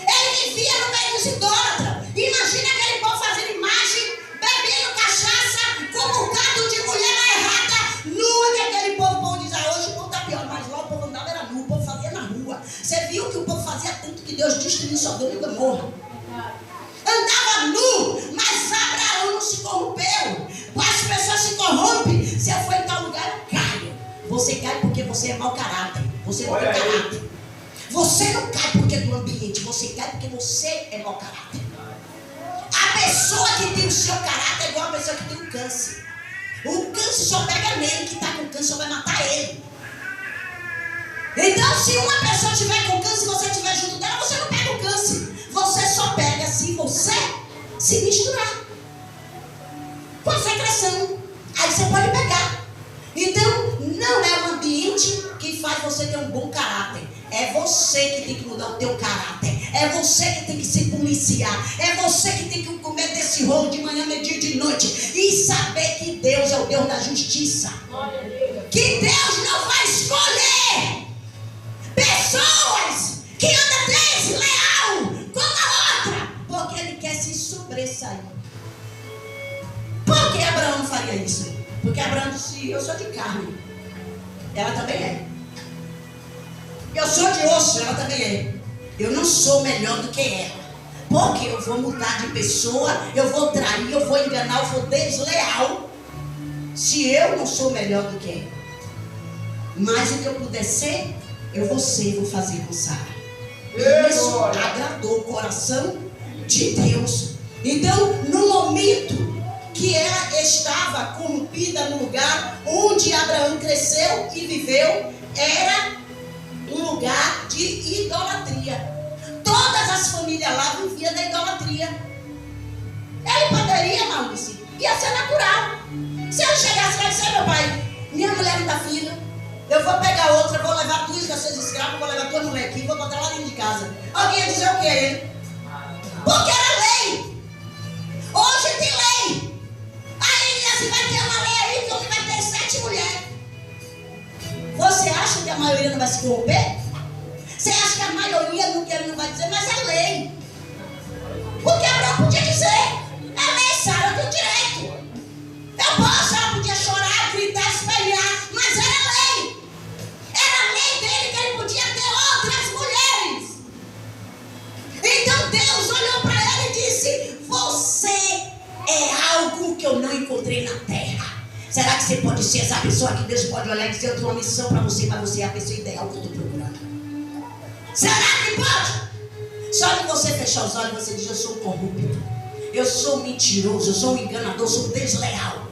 Ele vivia no meio dos idólatras. Imagina aquele povo fazendo imagem, bebendo cachaça, com um bocado de mulher errada, nua, que aquele povo diz: ah, hoje o povo está pior, mas lá o povo andava era nu, o povo fazia na rua. Você viu que o povo fazia tanto que Deus destruiu Sodoma e Gomorra. Andava nu, mas Abraão não se corrompeu. As pessoas se corrompem. Se eu for em tal lugar, eu caio. Você cai porque você é mau caráter. Você não tem caráter. Você não cai porque é do ambiente. Você cai porque você é mau caráter. A pessoa que tem o seu caráter é igual a pessoa que tem um câncer. O câncer só pega nele, que está com câncer vai matar ele. Então, se uma pessoa estiver com câncer e você estiver junto dela, você não pega o câncer. Você só pega se você se misturar. coração. Aí você pode pegar. Então, não é o ambiente que faz você ter um bom caráter. É você que tem que mudar o teu caráter. É você que tem que se policiar. É você que tem que comer desse rolo de manhã, meio-dia e de noite. E saber que Deus é o Deus da justiça. Que Deus não vai escolher pessoas que andam desleal com a outra, porque Ele quer se sobressair. Por que Abraão faria isso? Porque Abraão disse: eu sou de carne, ela também é. Eu sou de osso, ela também é. Eu não sou melhor do que ela, porque eu vou mudar de pessoa, eu vou trair, eu vou enganar, eu vou desleal, se eu não sou melhor do que ela. Mas o que eu puder ser, eu vou ser e vou fazer com Sara. Isso agradou o coração de Deus. Então, no momento que ela estava corrompida no lugar onde Abraão cresceu e viveu, era um lugar de idolatria. Todas as famílias lá viviam da idolatria. Ele poderia, Maurício, ia ser natural. Se eu chegasse lá e dissesse: meu pai, minha mulher me dá filho, eu vou pegar outra, vou levar duas das suas escravas, vou levar tua mulher aqui, vou botar lá dentro de casa. Alguém ia dizer o que a ele? Porque era lei. Hoje tem lei. Aí assim, vai ter uma lei aí que o homem vai ter 7 mulheres. Você acha que a maioria não vai se corromper? Você acha que a maioria não vai dizer, mas é lei. Porque Abraão podia dizer: é lei, Sara, eu tenho direito. Eu posso, ela podia chorar, gritar, espelhar, mas era lei. Era lei dele que ele podia ter outras mulheres. Então Deus olhou para ele e disse: você é algo que eu não encontrei na terra. Será que você pode ser essa pessoa que Deus pode olhar e dizer: eu tenho uma missão para você, mas você é a pessoa ideal que eu estou procurando? Será que pode? Só de você fechar os olhos e você diz: eu sou corrupto, eu sou mentiroso, eu sou enganador, eu sou desleal.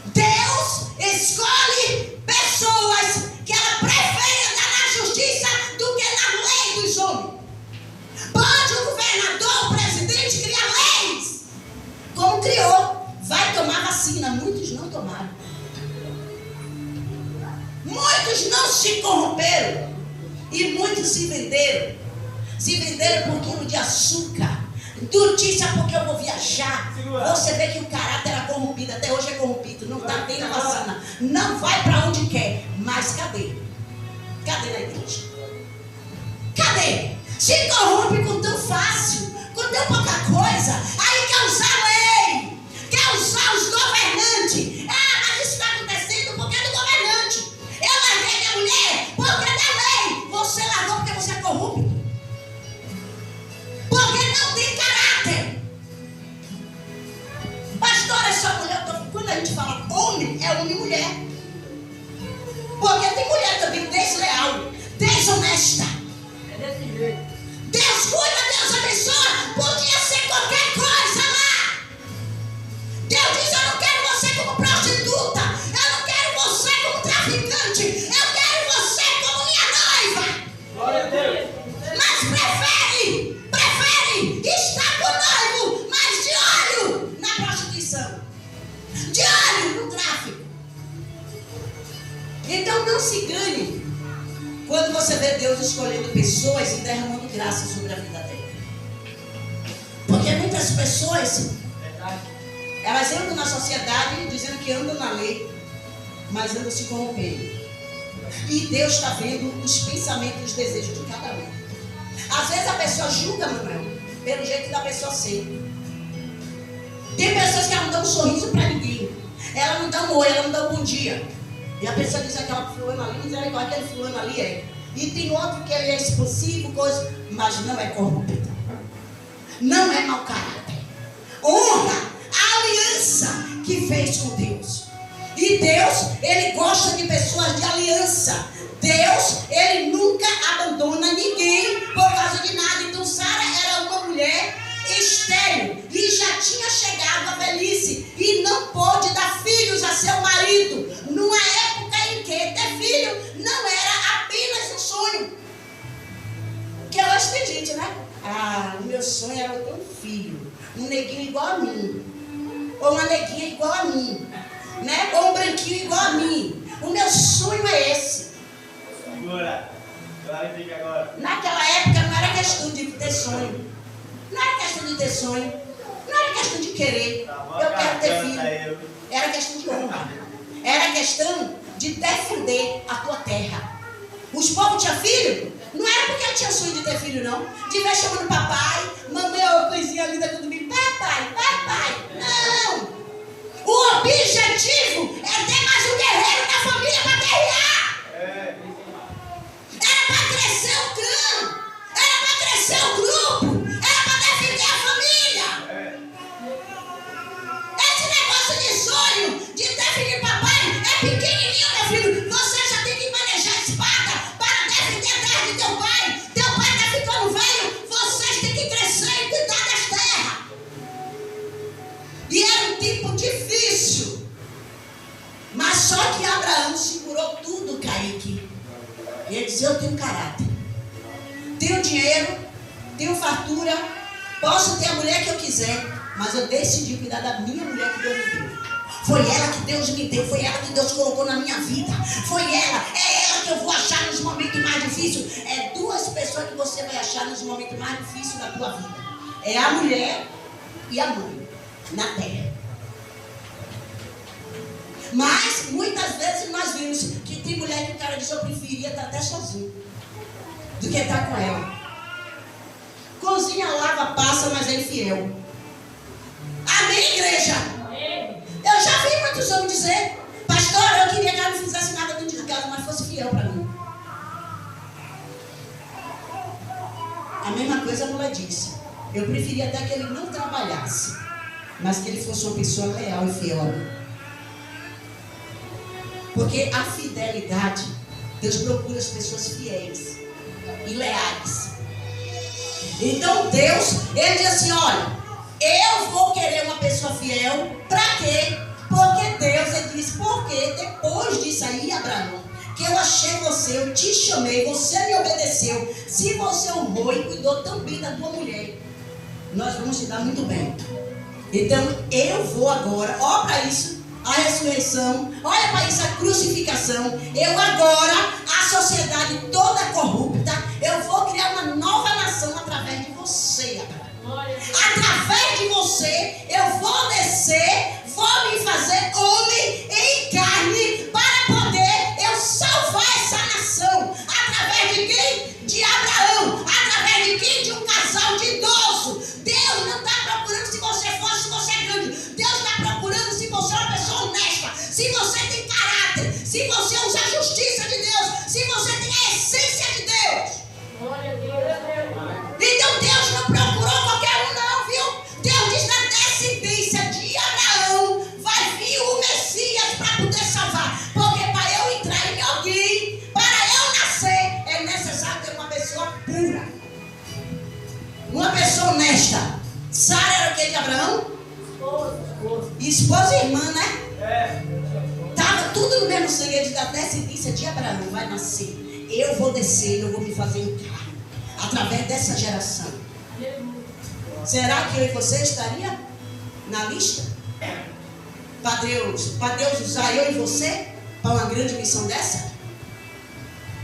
Deus escolhe pessoas que ela prefere andar na justiça do que na lei dos homens. Pode o governador, o presidente criar leis, como criou. Vai tomar vacina, muitos não tomaram. Muitos não se corromperam. E muitos se venderam. Se venderam por quilo de açúcar. Notícia porque eu vou viajar. Você vê que o caráter era corrompido. Até hoje é corrompido. Não está tendo vacina. Não vai para onde quer. Mas cadê? Cadê na igreja? Cadê? Se corrompe com tão fácil, com tão pouca coisa. Aí quer usar lei, quer usar os governantes. Ah, mas isso está acontecendo porque é do governante. Eu larguei minha mulher porque é da lei. Você largou porque você é corrupto. Porque não tem caráter. Pastor, é só mulher. Quando a gente fala homem, é homem e mulher. Porque tem mulher também desleal, desonesta. É desse jeito. Deus cuida, Deus abençoa. Podia ser qualquer coisa lá. Deus diz: eu não quero você como prostituta, eu não quero você como traficante, eu quero você como minha noiva. Glória a Deus. Mas prefere estar com o noivo, mas de olho na prostituição, de olho no tráfico. Então não se engane quando você vê Deus escolhendo pessoas e derramando graça sobre a vida dela. Porque muitas pessoas, elas andam na sociedade dizendo que andam na lei, mas andam se corrompendo. E Deus está vendo os pensamentos e os desejos de cada um. Às vezes a pessoa julga, Manuel, pelo jeito da pessoa ser. Tem pessoas que não dão um sorriso para ninguém. Ela não dá um oi, ela não dá um bom dia. E a pessoa diz: aquela fulana ali, mas ela é igual aquele fulano ali é. E tem outro que ele é expulsivo, coisa, mas não é corrupto. Não é mau caráter. Honra a aliança que fez com Deus. E Deus, Ele gosta de pessoas de aliança. Deus, Ele nunca abandona ninguém por causa de nada. Então Sara era uma mulher estéril e já tinha chegado à velhice e não pôde dar filhos a seu marido, numa época em que ter filho não era apenas um sonho. Porque hoje tem gente, né? Ah, o meu sonho era ter um filho, um neguinho igual a mim. ou uma neguinha igual a mim, né? Ou um branquinho igual a mim. O meu sonho é esse. Segura. Clarifica agora. Naquela época não era questão de ter sonho. Não era questão de ter sonho. Não era questão de querer. Eu quero ter filho. Era questão de honra. Era questão de defender a tua terra. Os povos tinham filho? Não era porque eu tinha sonho de ter filho, não. De ver chamando papai, mamãe, uma coisinha linda com domingo. Papai, papai. Não. O objetivo é ter mais um guerreiro na família para guerrear. Era para crescer o clã. Era para crescer o grupo. Era para defender a família. Esse negócio de sonho, de ter filho papai, é pequenininho, meu filho. Você já tem que manejar a espada para defender a terra de teu pai. Teu pai está ficando velho. Vocês têm que crescer e cuidar das terras. E era um tempo difícil. Mas só que Abraão segurou tudo, Kaique. E ele dizia, eu tenho caráter. Tenho dinheiro, tenho fartura, posso ter a mulher que eu quiser, mas eu decidi cuidar da minha mulher que Deus me deu. Foi ela que Deus me deu, foi ela que Deus colocou na minha vida. Foi ela, é ela que eu vou achar nos momentos mais difíceis. É duas pessoas que você vai achar nos momentos mais difíceis da tua vida. É a mulher e a mãe, na terra. Mas, muitas vezes nós vimos que tem mulher que o cara diz, eu preferia estar até sozinho do que estar com ela. Cozinha, lava, passa, mas é infiel. Amém, igreja? Eu já vi muitos homens dizer, pastor, eu queria que ela não fizesse nada dentro de casa, mas fosse fiel para mim. A mesma coisa a mulher disse. Eu preferia até que ele não trabalhasse, mas que ele fosse uma pessoa leal e fiel a mim. Porque a fidelidade, Deus procura as pessoas fiéis e leais. Então Deus, ele diz assim, olha, eu vou querer uma pessoa fiel, para quê? Porque Deus, ele diz, porque depois disso aí, Abraão, que eu achei você, eu te chamei, você me obedeceu, se você honrou e cuidou tão bem da tua mulher, nós vamos te dar muito bem. Então eu vou agora, ó para isso, a ressurreição, olha para isso, a crucificação. Eu agora, a sociedade toda corrupta, eu vou criar uma nova nação através de você, Abraão. Através de você, eu vou descer, vou me fazer homem em carne para poder eu salvar essa nação. Através de quem? De Abraão. Através de quem? De um casal de idoso. Deus não está procurando se você for, se você é grande. Deus está procurando se você é uma pessoa honesta, se você tem caráter, se você usa a justiça de Deus, se você tem a essência de Deus. Então Deus não procurou qualquer um não, viu? Deus diz na descendência de Abraão vai vir o Messias para poder salvar. Porque para eu entrar em alguém, para eu nascer, é necessário ter uma pessoa pura, uma pessoa honesta. Sara era o que de Abraão? Esposa e irmã, né? Estava tudo no mesmo sangue. Da descendência de Abraão vai nascer. Eu vou descer, eu vou me fazer em carne através dessa geração. Será que eu e você estaria na lista? Para Deus usar eu e você para uma grande missão dessa?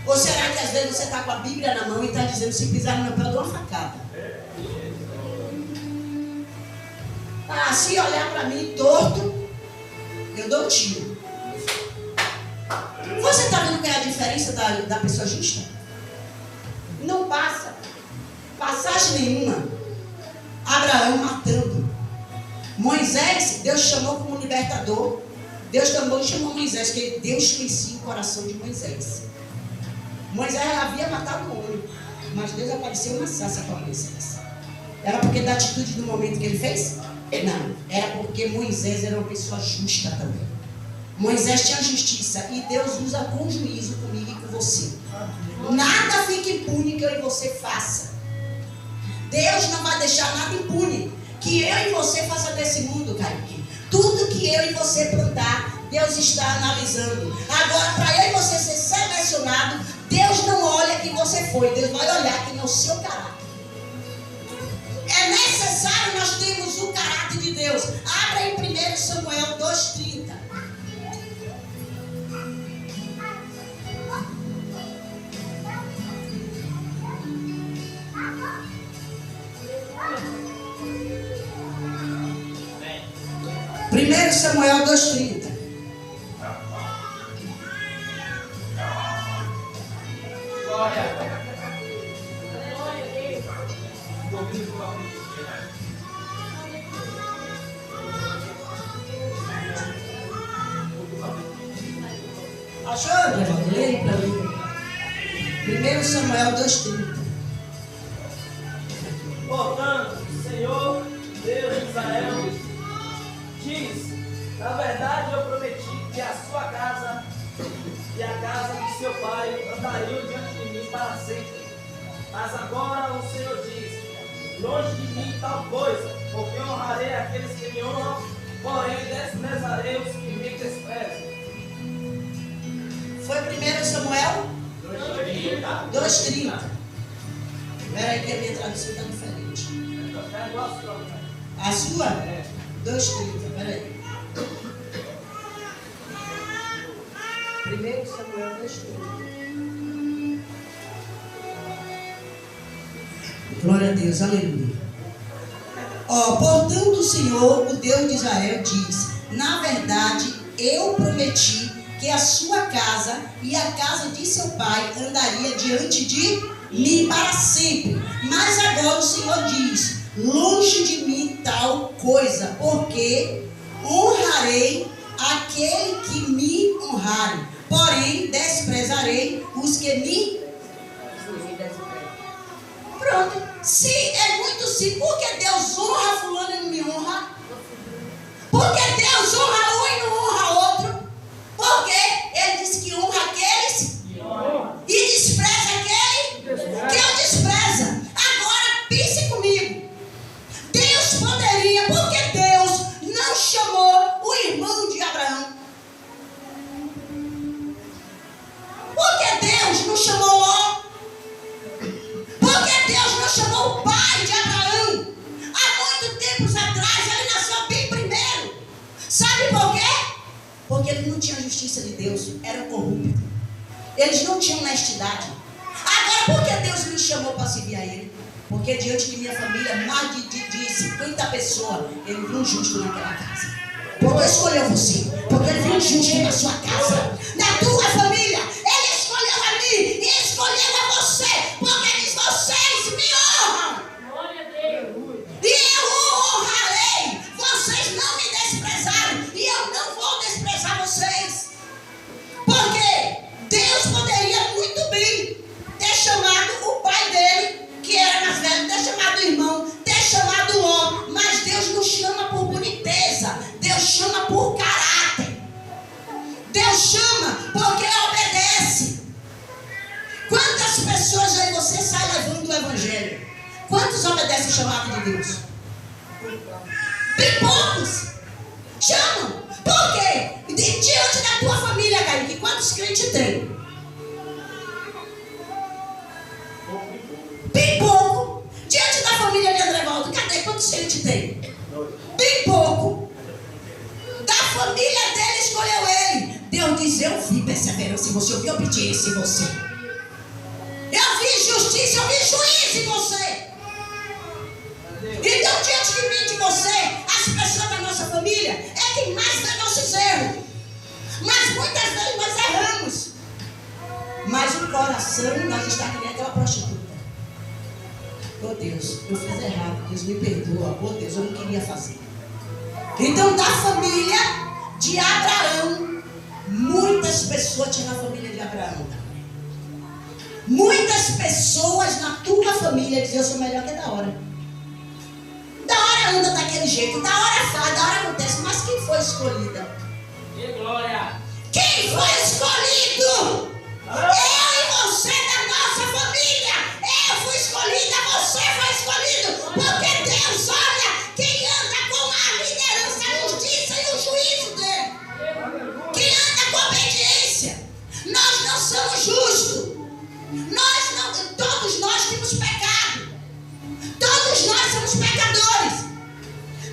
Ou será que às vezes você está com a Bíblia na mão e está dizendo, se pisar no meu pé, eu dou uma facada? Ah, se olhar para mim torto, eu dou um tiro. Você está vendo qual é a diferença da pessoa justa? Não passa passagem nenhuma. Abraão matando. Moisés, Deus chamou como libertador. Deus também chamou Moisés, porque Deus conhecia o coração de Moisés. Moisés havia matado um homem, mas Deus apareceu na sarça para Moisés. Era porque da atitude do momento que ele fez? Não, era porque Moisés era uma pessoa justa também. Moisés tinha justiça e Deus usa com juízo comigo e com você. Nada fica impune que eu e você faça. Deus não vai deixar nada impune que eu e você faça desse mundo, Kaique. Tudo que eu e você plantar, Deus está analisando. Agora, para eu e você ser selecionado, Deus não olha quem você foi, Deus vai olhar quem é o seu caráter. É necessário nós termos o caráter de Deus. Abra em 1 1 Samuel 2:30. Amém. 1 Samuel 2:30. Glória. Achou, Evaldo? Leia para mim. 1 Samuel 2:30. Portanto, o Senhor, Deus de Israel, diz: na verdade eu prometi que a sua casa e a casa de seu pai andariam diante de mim para sempre. Mas agora o Senhor diz: longe de mim tal coisa, porque honrarei aqueles que me honram, porém desprezarei os que me desprezam. Foi 1 Samuel 2:30. Espera aí que a minha tradução está diferente. É igual a sua, né? A sua? 2:30. Espera aí. 1 Samuel 2:30. Glória a Deus, aleluia. Portanto, o Senhor, o Deus de Israel, diz: na verdade, eu prometi que a sua casa e a casa de seu pai andaria diante de mim para sempre. Mas agora o Senhor diz: longe de mim tal coisa, porque honrarei aquele que me honrarem, porém desprezarei os que me... Pronto. Se é muito simples. Por que Deus honra fulano e não me honra? Por que Deus honra um e não honra outro? Porque Ele disse que honra aqueles e despreza aquele que eu despreza. Agora pense comigo. Deus poderia, porque Deus não chamou o irmão de Abraão? Porque Deus não chamou Ló? Porque Deus não chamou o pai de Abraão? Há muito tempo atrás ele nasceu bem primeiro. Sabe por quê? Porque eles não tinham a justiça de Deus, eram corruptos. Eles não tinham honestidade. Agora, por que Deus me chamou para servir a Ele? Porque diante de minha família, mais de 50 pessoas, Ele viu um justo naquela casa. Porque escolheu você. Porque Ele viu um justo na sua casa, na tua família. Ele escolheu a mim e escolheu a você. Porque diz: vocês me honram. Glória a Deus. E eu o honrarei. Vocês não me desprezaram e eu não vou desprezar vocês. Porque Deus poderia muito bem ter chamado o pai dele, que era mais velho, ter chamado o irmão, ter chamado o homem. Mas Deus não chama por boniteza. Deus chama por caráter. Deus chama porque obedece. Quantas pessoas aí você sai levando o evangelho? Quantos obedecem o chamado de Deus? Bem poucos. Chamam. Por quê? Diante da tua família, Kaique, quantos crentes tem? Bem pouco. Diante da família de André Valdo, cadê? Quantos crentes tem? Bem pouco. Da família dele escolheu ele. Deus diz: eu vi perseverança em você, eu vi obediência em você, eu vi justiça, eu vi juízo em você. Então, diante de mim, de você, as pessoas da nossa família é quem mais vê nossos erros. Mas muitas vezes nós erramos. Mas o coração, nós está que nem aquela prostituta. Oh Deus, eu fiz errado, Deus me perdoa. Oh Deus, eu não queria fazer. Então, da família de Abraão, muitas pessoas tinham a família de Abraão. Muitas pessoas na tua família dizem: eu sou melhor que da hora. Da hora anda daquele jeito, da hora faz, da hora acontece. Mas quem foi escolhida? Que glória! Quem foi escolhido? Eu e você da nossa família. Eu fui escolhida, você foi escolhido. Porque Deus olha quem anda com a liderança, a justiça e o juízo dele. Quem anda com obediência. Nós não somos justos. Todos nós temos pecado. Todos nós somos pecadores.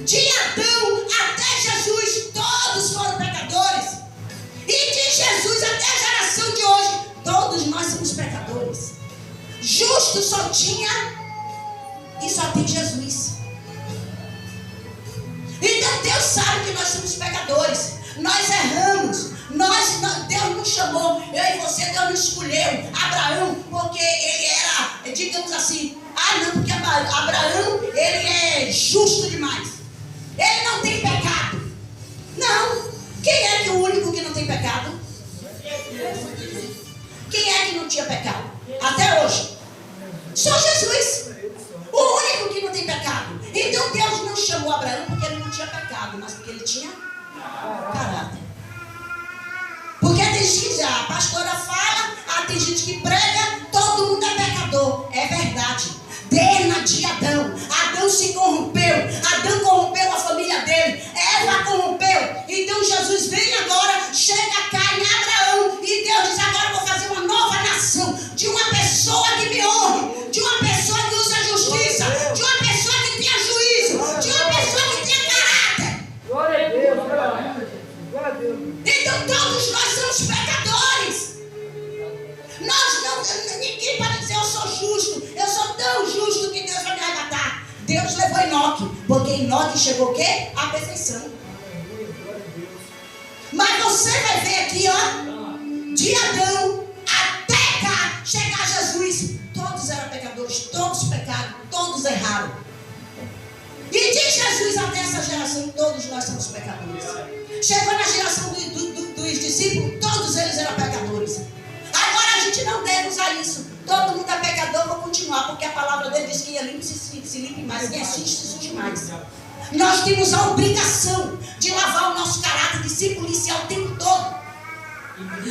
De Adão até Jesus, só tinha e só tem Jesus. Então Deus sabe que nós somos pecadores. Nós erramos. Deus nos chamou. Eu e você, Deus nos escolheu. Abraão, porque ele era, digamos assim, porque Abraão, ele é justo demais. Ele não tem pecado. Não. Quem é que o único que não tem pecado? Quem é que não tinha pecado? Até hoje. Só Jesus. O único que não tem pecado. Então Deus não chamou Abraão porque ele não tinha pecado, mas porque ele tinha caráter. Porque tem gente, a pastora fala, tem gente que prega, todo mundo é pecador. É verdade. Desde Adão. Adão se corrompeu. Adão corrompeu a família dele. Eva corrompeu. Então Jesus vem agora, chega cá em Abraão. E Deus diz: agora eu vou fazer uma nova nação. De uma pessoa que me honre. De uma pessoa que usa justiça. De uma pessoa que tenha juízo. De uma pessoa que tenha caráter. Glória a Deus, glória a Deus. Então todos nós somos pecadores. Ninguém pode dizer eu sou justo. Eu sou tão justo que Deus vai me arrebatar. Deus levou Enoque, porque Enoque chegou o quê? À perfeição. Mas você vai ver aqui, ó, de Adão até cá chegar Jesus. Todos eram pecadores, todos pecaram, todos erraram. E de Jesus até essa geração, todos nós somos pecadores. Chegou na geração dos discípulos, todos eles eram pecadores. Agora a gente não deve usar isso. Todo mundo é pecador, vou continuar, porque a palavra dele diz que ia limpo se limpe mais, quem é sujo se suje mais. Nós temos a obrigação de lavar o nosso caráter, de se policiar o tempo todo.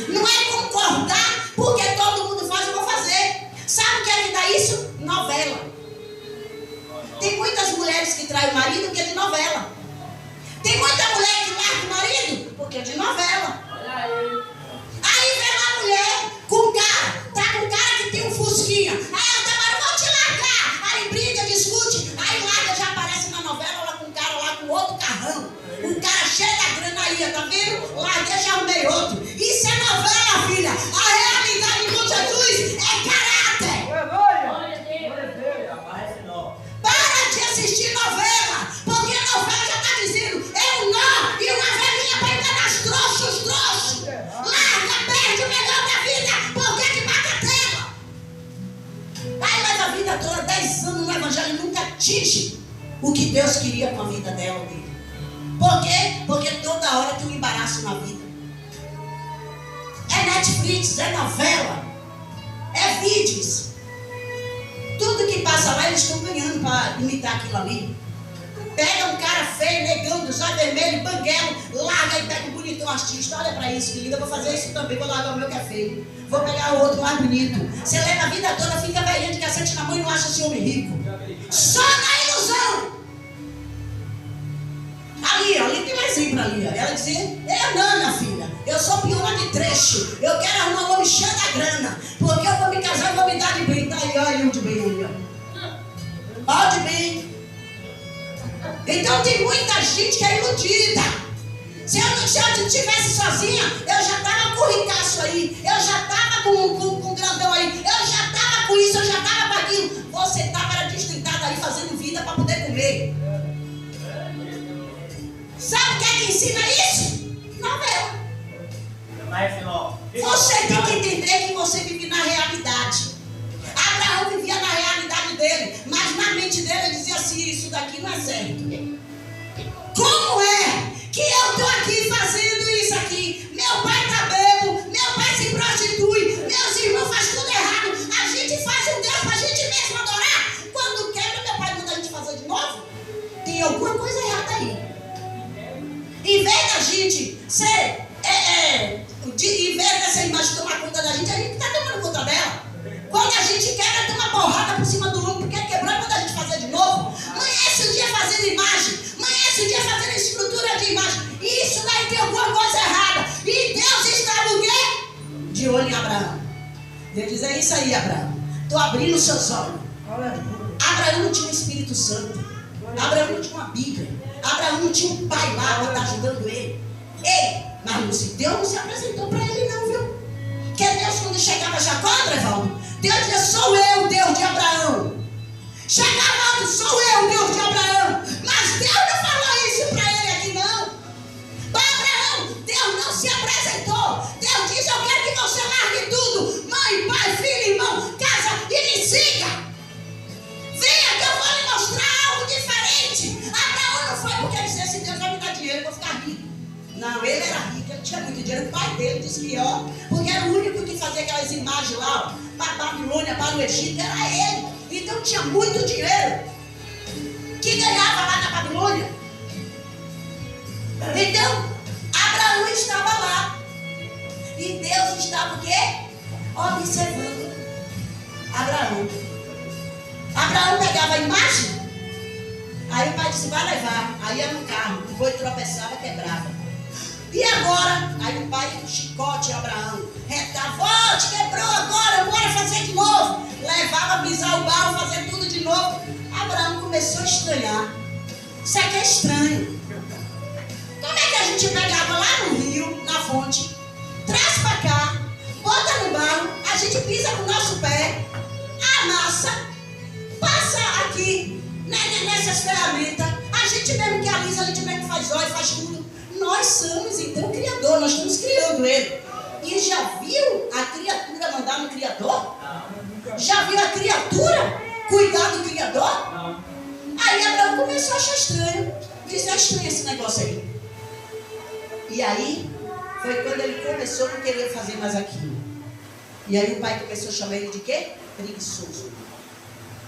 Não é concordar porque todo mundo faz, eu vou fazer. Sabe o que é que dá isso? Novela. Tem muitas mulheres que traem o marido porque é de novela. Tem muita mulher que larga o marido porque é de novela. Aí vem uma mulher com um cara, tá com um cara que tem um fusquinha. Aí ela tá, mas eu vou te largar. Aí briga, discute, aí larga, já aparece na novela lá com um cara lá com outro carrão. Um cara cheio da grana aí, tá vendo? Larguei, já arrumei outro. Isso é novela, filha. A realidade com Jesus é caráter. Glória a Deus. Aparece não. Para de assistir novela, porque a novela já está dizendo, é um nó e uma velhinha para enganar os trouxos. Larga, perde o melhor da vida, porque que bagatela. Aí leva a vida toda, 10 anos no evangelho e nunca atinge o que Deus queria com a vida dela. Por quê? Porque toda hora tem um embaraço na vida. É Netflix, é novela, é vídeos. Tudo que passa lá, eles estão ganhando para imitar aquilo ali. Pega um cara feio, negão, dos olhos vermelhos, banguelo, larga e pega um bonitão artista. Olha para isso, querida, eu vou fazer isso também, vou largar o meu que é feio. Vou pegar o outro mais bonito. Você leva a vida toda, fica velhinha de cacete na mão e não acha esse homem rico. Só na ilusão. Ali tem um exemplo ali. Ela dizia, não, minha filha, eu sou pior de trecho. Eu quero arrumar um homem cheio da grana, porque eu vou me casar e vou me dar de bem. Tá aí, olha o de bem ali, ó. Olha de bem. Então tem muita gente que é iludida. Se eu estivesse sozinha, eu já estava com o ricaço aí, eu já estava com o grandão aí, eu já estava com isso, eu já estava com aquilo. Você estava distritada aí fazendo vida para poder comer. Sabe o que é que ensina isso? Novela. Você tem que entender que você vive na realidade. Abraão vivia na realidade dele, mas na mente dele ele dizia assim, isso daqui não é certo. Como é que eu estou aqui fazendo isso aqui? Meu pai está bebo, meu pai se prostitui, meus irmãos fazem tudo errado. A gente faz um Deus para a gente mesmo adorar. Quando quebra, meu pai manda a gente fazer de novo. Tem alguma coisa errada aí. Em vez da gente ser, em vez dessa imagem tomar conta da gente está tomando conta dela. Quando a gente quebra, toma porrada por cima do ombro, porque quebrou e manda a gente fazer de novo. Amanhece o dia fazendo imagem, amanhece o dia fazendo estrutura de imagem. Isso daí tem alguma coisa errada. E Deus estava o quê? De olho em Abraão. Deus diz, é isso aí, Abraão. Estou abrindo os seus olhos. Abraão não tinha o Espírito Santo. Abraão não tinha uma Bíblia. Abraão não tinha um pai lá para estar ajudando ele. Mas Deus não se apresentou para ele não, viu? Porque Deus, quando chegava Jacó, Andrevaldo, Deus dizia, sou eu, Deus de Abraão. Chegava outro, sou eu, Deus de Abraão. Mas Deus não falou isso para ele aqui, não. Para Abraão, Deus não se apresentou. Deus disse, eu quero que você largue tudo. Mãe, pai, filho, irmão, casa e me siga. Venha que eu vou lhe mostrar algo diferente. Abraão não foi porque ele disse, Deus vai me dar dinheiro, eu vou ficar rico. Não, ele era rico, ele tinha muito dinheiro. O pai dele disse que, ó, porque era o único que fazia aquelas imagens lá, ó, para a Babilônia, para o Egito, era ele. Então tinha muito dinheiro que ganhava lá na Babilônia. Então, Abraão estava lá. E Deus estava o quê? Observando Abraão. Abraão pegava a imagem. Aí o pai disse, vai levar. Aí ia no carro, o boi tropeçava, quebrava. E agora? Aí o pai chicote Abraão. Volte, quebrou agora, bora fazer de novo. Levava, pisar o barro, fazer tudo de novo. Abraão começou a estranhar. Isso aqui é estranho. Como é que a gente pegava lá no rio, na fonte, traz para cá, bota no barro, a gente pisa com o nosso pé, amassa, passa aqui nessas ferramentas, a gente mesmo que alisa, a gente mesmo que faz óleo, faz tudo. Nós somos então o Criador, nós estamos criando ele. E já viu a criatura mandar no Criador? Já viu a criatura cuidar do Criador? Aí Abraão começou a achar estranho. Disse, é estranho esse negócio aí. E aí, foi quando ele começou a não querer fazer mais aquilo. E aí o pai começou a chamar ele de quê? Preguiçoso.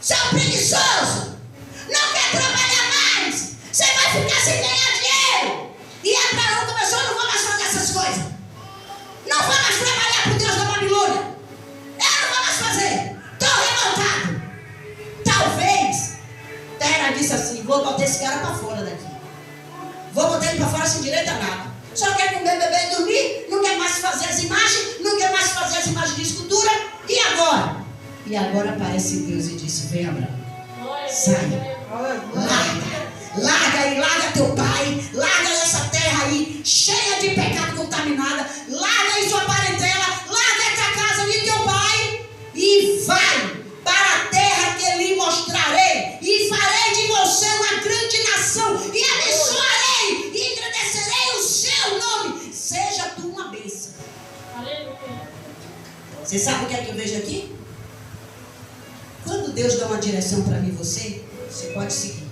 Seu preguiçoso! Não quer trabalhar mais! Você vai ficar sem ganhar dinheiro! E Abraão começou, não vou mais fazer essas coisas. Não vou mais trabalhar para o Deus da Babilônia. Eu não vou mais fazer. Estou revoltado. Talvez Terra disse assim, vou botar esse cara para fora daqui. Vou botar ele para fora sem direito a nada. Só quer comer, beber e dormir. Não quer mais fazer as imagens. Não quer mais fazer as imagens de escultura. E agora? E agora aparece Deus e disse, vem Abraão. Sai. Larga aí, larga teu pai. Larga essa terra aí, cheia de pecado contaminada. Larga aí sua parentela. Larga tua casa e teu pai. E vai para a terra que lhe mostrarei. E farei de você uma grande nação. E abençoarei. E engrandecerei o seu nome. Seja tu uma bênção. Você sabe o que é que eu vejo aqui? Quando Deus dá uma direção para mim e você pode seguir.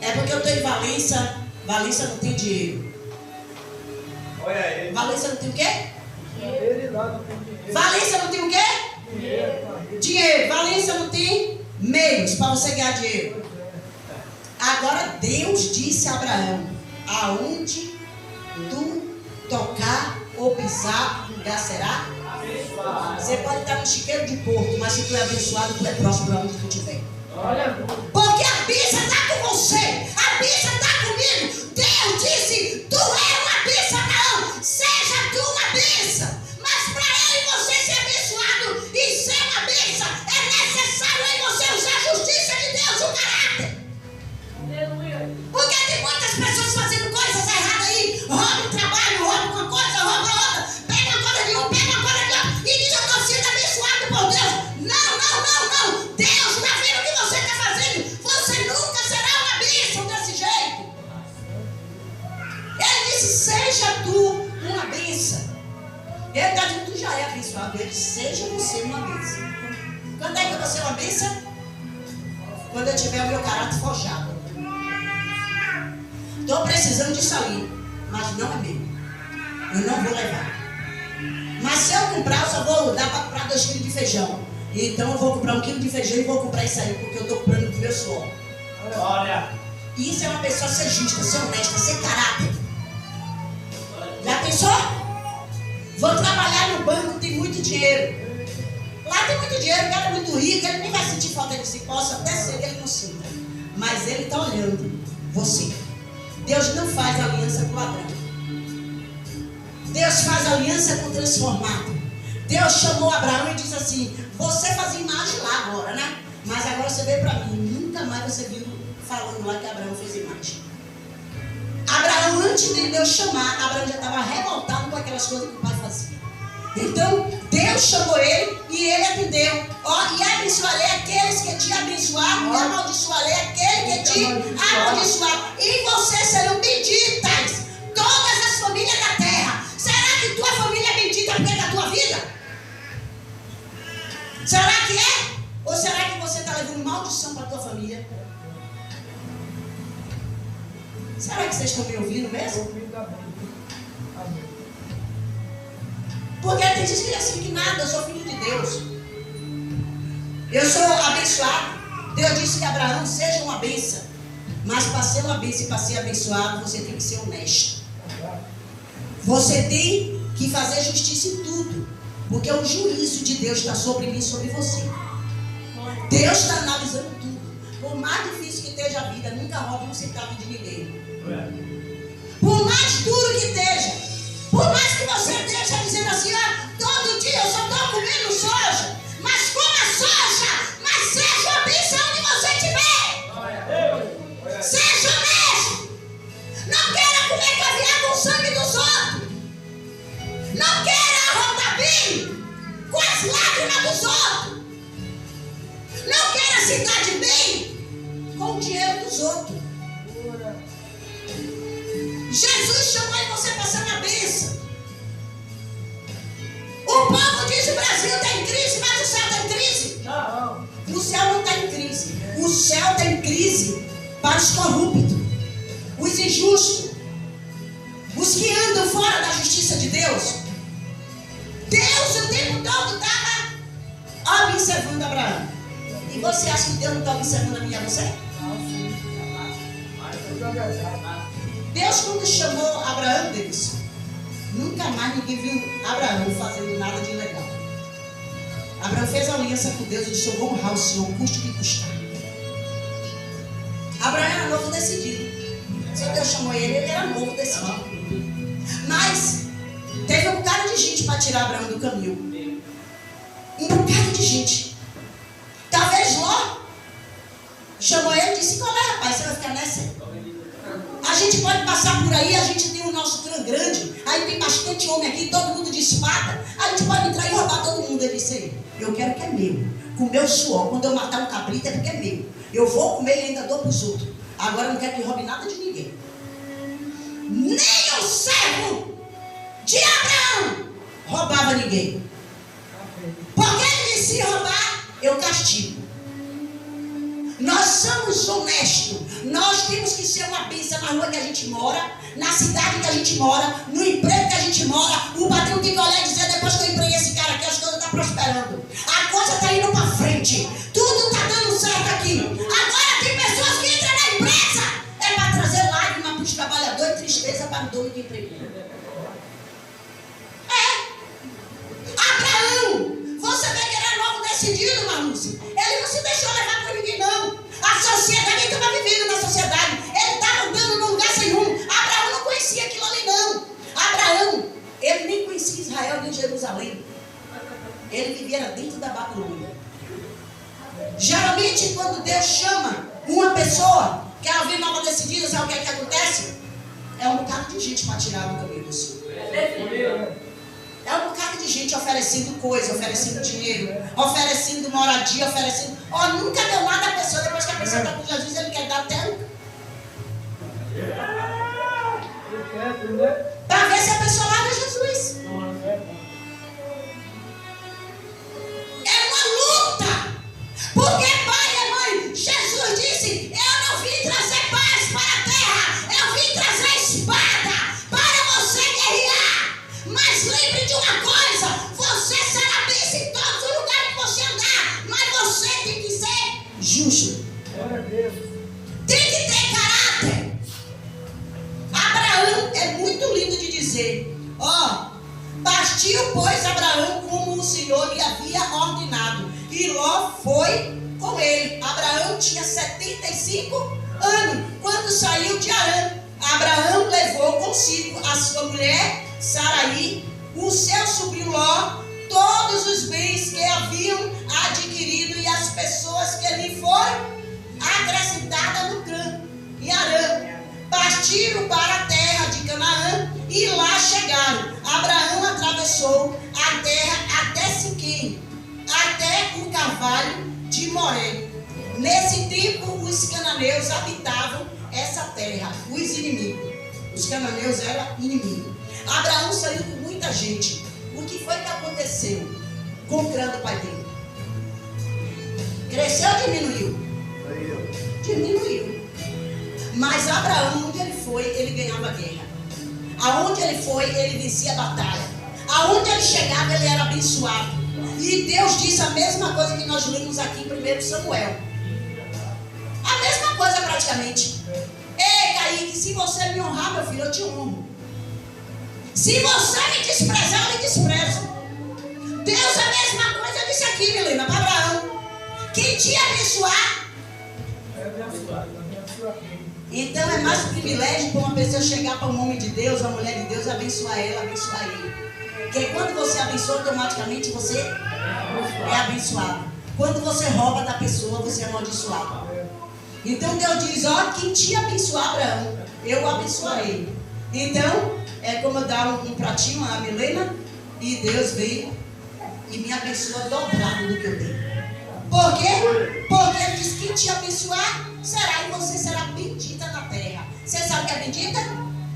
É porque eu estou em Valência. Valência não tem dinheiro. Olha aí. Valência não tem o quê? Ele lá não tem dinheiro. Valência não tem o quê? Dinheiro. Valência não tem meios para você ganhar dinheiro. Agora Deus disse a Abraão, aonde tu tocar ou pisar, o lugar será abençoado. Você pode estar no chiqueiro de porco, mas se tu é abençoado, tu é próximo aonde tu estiver. Porque a bênção está com você, a bênção está comigo. Deus disse, tu é uma bênção, Abraão. Seja tu uma bênção. Mas para eu e você ser abençoado e ser uma bênção, é necessário em você usar a justiça de Deus, o caráter. Porque tem muitas pessoas fazendo coisas erradas aí. Rouba um trabalho, rouba uma coisa, rouba outra. Pega uma coisa de um, pega uma coisa de outro. E diz, eu estou sendo abençoado por Deus. Não. Deus está vendo o que você está fazendo. Você nunca será uma bênção desse jeito. Ele disse, seja tu uma bênção. Ele está dizendo, tu já é abençoado. Ele disse, seja você uma bênção. Quando é que eu vou ser uma bênção? Quando eu tiver o meu caráter forjado. Estou precisando disso aí, mas não é meu. Eu não vou levar. Mas se eu comprar, eu só vou dar para comprar 2 quilos de feijão. Então eu vou comprar 1 quilo de feijão e vou comprar isso aí, porque eu estou comprando com o meu suor. Olha. Isso é uma pessoa ser justa, ser honesta, ser caráter. Já pensou? Vou trabalhar no banco, tem muito dinheiro. Lá tem muito dinheiro, o cara é muito rico, ele nem vai sentir falta de si, possa até ser que ele não sinta. Mas ele está olhando você. Deus não faz aliança com ladrão. Deus faz aliança com o transformado. Deus chamou Abraão e disse assim, você fazia imagem lá agora, né? Mas agora você veio para mim. Nunca mais você viu falando lá que Abraão fez imagem. Abraão, antes de Deus chamar, Abraão já estava revoltado com aquelas coisas que o pai fazia. Então, Deus Deus chamou ele e ele atendeu. Ó, e abençoarei aqueles que te abençoaram e amaldiçoarei aquele que te amaldiçoaram. E vocês serão benditas, todas as famílias da terra. Será que tua família é bendita porque é da tua vida? Será que é? Ou será que você está levando maldição para a tua família? Será que vocês estão me ouvindo mesmo? Porque tem gente que é assim que nada, eu sou filho de Deus. Eu sou abençoado. Deus disse que Abraão seja uma bênção. Mas para ser uma bênção e para ser abençoado, você tem que ser honesto. Você tem que fazer justiça em tudo. Porque o juízo de Deus está sobre mim e sobre você. Deus está analisando tudo. Por mais difícil que esteja a vida, nunca roube um centavo de ninguém. Por mais duro que esteja, por mais que você esteja dizendo assim, todo dia eu só estou comendo soja, mas coma soja, mas seja a bênção onde você estiver. Seja honesto. Não queira comer caviar com o sangue dos outros. Não queira arrotar bem com as lágrimas dos outros. Não queira se dar de bem com o dinheiro dos outros. Jesus chamou e você para ser uma bênção. O povo diz que o Brasil está em crise, mas o céu está em crise. Não. O céu não está em crise. O céu está em crise para os corruptos, os injustos, os que andam fora da justiça de Deus. Deus o tempo todo estava observando Abraão. E você acha que Deus não está observando a mim e a você? Deus, quando chamou Abraão, Deus, nunca mais ninguém viu Abraão fazendo nada de ilegal. Abraão fez aliança com Deus e disse: eu vou honrar o Senhor, custe o que custar. Abraão era novo decidido. Se Deus chamou ele era novo decidido. Mas teve um bocado de gente para tirar Abraão do caminho. Um bocado de gente. Talvez Ló chamou ele e disse: qual é, rapaz? Você vai ficar nessa? A gente pode passar por aí, a gente tem o nosso clã grande, aí tem bastante homem aqui, todo mundo de espada. A gente pode entrar e roubar todo mundo. Ele disse: eu quero que é meu. Com o meu suor, quando eu matar um cabrito é porque é meu. Eu vou comer e ainda dou para os outros. Agora eu não quero que roube nada de ninguém. Nem o servo de Abraão roubava ninguém. Porque ele disse: se roubar, eu castigo. Nós somos honestos. Nós temos que ser uma bênção na rua que a gente mora, na cidade que a gente mora, no emprego que a gente mora. O patrão tem que olhar e dizer: depois que eu empreguei esse cara aqui, as coisas estão prosperando. A coisa está indo para frente. Tudo está dando certo aqui. Agora tem pessoas que entram na empresa é para trazer lágrima para os trabalhadores e tristeza para o dono de emprego. Abraão, você vê que era novo decidido, Marlúcia. Ele não se deixou levar por ninguém, não. A sociedade, ele estava vivendo na sociedade. Ele estava andando num lugar sem rumo. Abraão não conhecia aquilo ali, não. Abraão, ele nem conhecia Israel nem Jerusalém. Ele vivia dentro da Babilônia. Geralmente, quando Deus chama uma pessoa que ela vem nova decidida, sabe o que acontece? É um bocado de gente para tirar do caminho do Senhor. É um bocado de gente oferecendo coisa, oferecendo dinheiro, oferecendo moradia, oferecendo... nunca deu nada à pessoa. Depois que a pessoa está com Jesus, ele quer dar até para ver se a pessoa larga Jesus. É uma luta. Porque, pai e mãe, Jesus disse: eu não vim trazer paz para a terra, eu vim trazer espada para você guerrear. Mas lembre de uma coisa: você será bênção em todos os lugares que você andar, mas você tem que ser justo. Tem que ter caráter. Abraão é muito lindo de dizer: partiu, pois, Abraão como o Senhor lhe havia ordenado, e Ló foi com ele. Abraão tinha 75 anos quando saiu de Harã. Abraão levou consigo a sua mulher Saraí, o seu sobrinho Ló, todos os bens que haviam adquirido e as pessoas que lhe foram acrescentadas no clã em Harã. Partiram para a terra de Canaã e lá chegaram. Abraão atravessou a terra até se o carvalho de Moré. Nesse tempo, os cananeus habitavam essa terra, os inimigos. Os cananeus eram inimigos. Abraão saiu com muita gente. O que foi que aconteceu com o grande pai dele? Cresceu ou diminuiu? Diminuiu. Mas Abraão, onde ele foi, ele ganhava guerra. Aonde ele foi, ele vencia a batalha. Aonde ele chegava, ele era abençoado. E Deus disse a mesma coisa que nós lemos aqui em 1 Samuel. A mesma coisa praticamente. Ei, Kaique, se você me honrar, meu filho, eu te honro. Se você me desprezar, eu me desprezo. Deus, a mesma coisa disse aqui, Milena, para Abraão. Quem te abençoar, então é mais um privilégio para uma pessoa chegar para um homem de Deus, uma mulher de Deus, abençoar ela, abençoar ele. Porque quando você abençoa, automaticamente você é abençoado. Quando você rouba da pessoa, você é amaldiçoado. Então Deus diz, ó, quem te abençoar, Abraão, eu o abençoarei. Então, é como eu dar um pratinho a Milena, e Deus veio e me abençoa dobrado do que eu tenho. Por quê? Porque ele diz, quem te abençoar, será, e você será bendita na terra. Você sabe o que é bendita?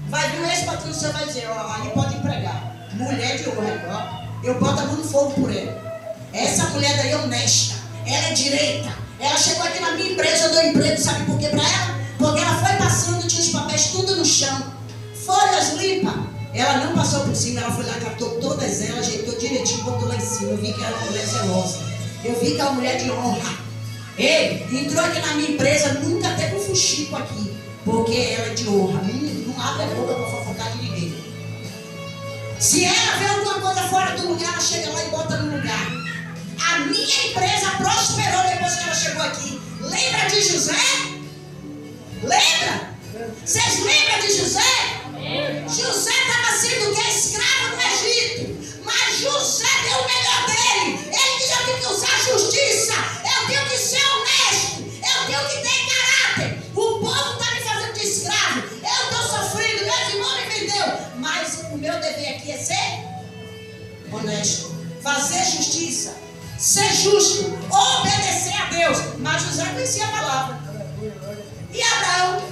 Vai vir um ex-patrão seu e vai dizer, ó, aí pode empregar. Mulher de honra, ó, eu boto a mão no fogo por ela. Essa mulher daí é honesta, ela é direita. Ela chegou aqui na minha empresa, eu dou emprego, sabe por quê para ela? Porque ela foi passando, tinha os papéis tudo no chão, folhas limpas. Ela não passou por cima, ela foi lá, captou todas elas, ajeitou direitinho, botou lá em cima. Eu vi que ela é uma mulher zelosa. Eu vi que é uma mulher de honra. Ei, entrou aqui na minha empresa, nunca teve um fuxico aqui, porque ela é de honra. Não abre a boca para fofocar de ninguém. Se ela vê alguma coisa fora do lugar, ela chega lá e bota no lugar. A minha empresa prosperou depois que ela chegou aqui. Lembra de José? Lembra? Vocês lembram de José? José estava sendo escravo no Egito. Mas José deu o melhor dele. Ele disse, eu tenho que usar a justiça. Eu tenho que ser honesto. Eu tenho que ter caráter. O povo está me fazendo de escravo. Eu estou sofrendo. Meus irmãos me vendeu. Mas o meu dever aqui é ser honesto. Fazer justiça. Ser justo. Obedecer a Deus. Mas José conhecia a palavra. E Abraão?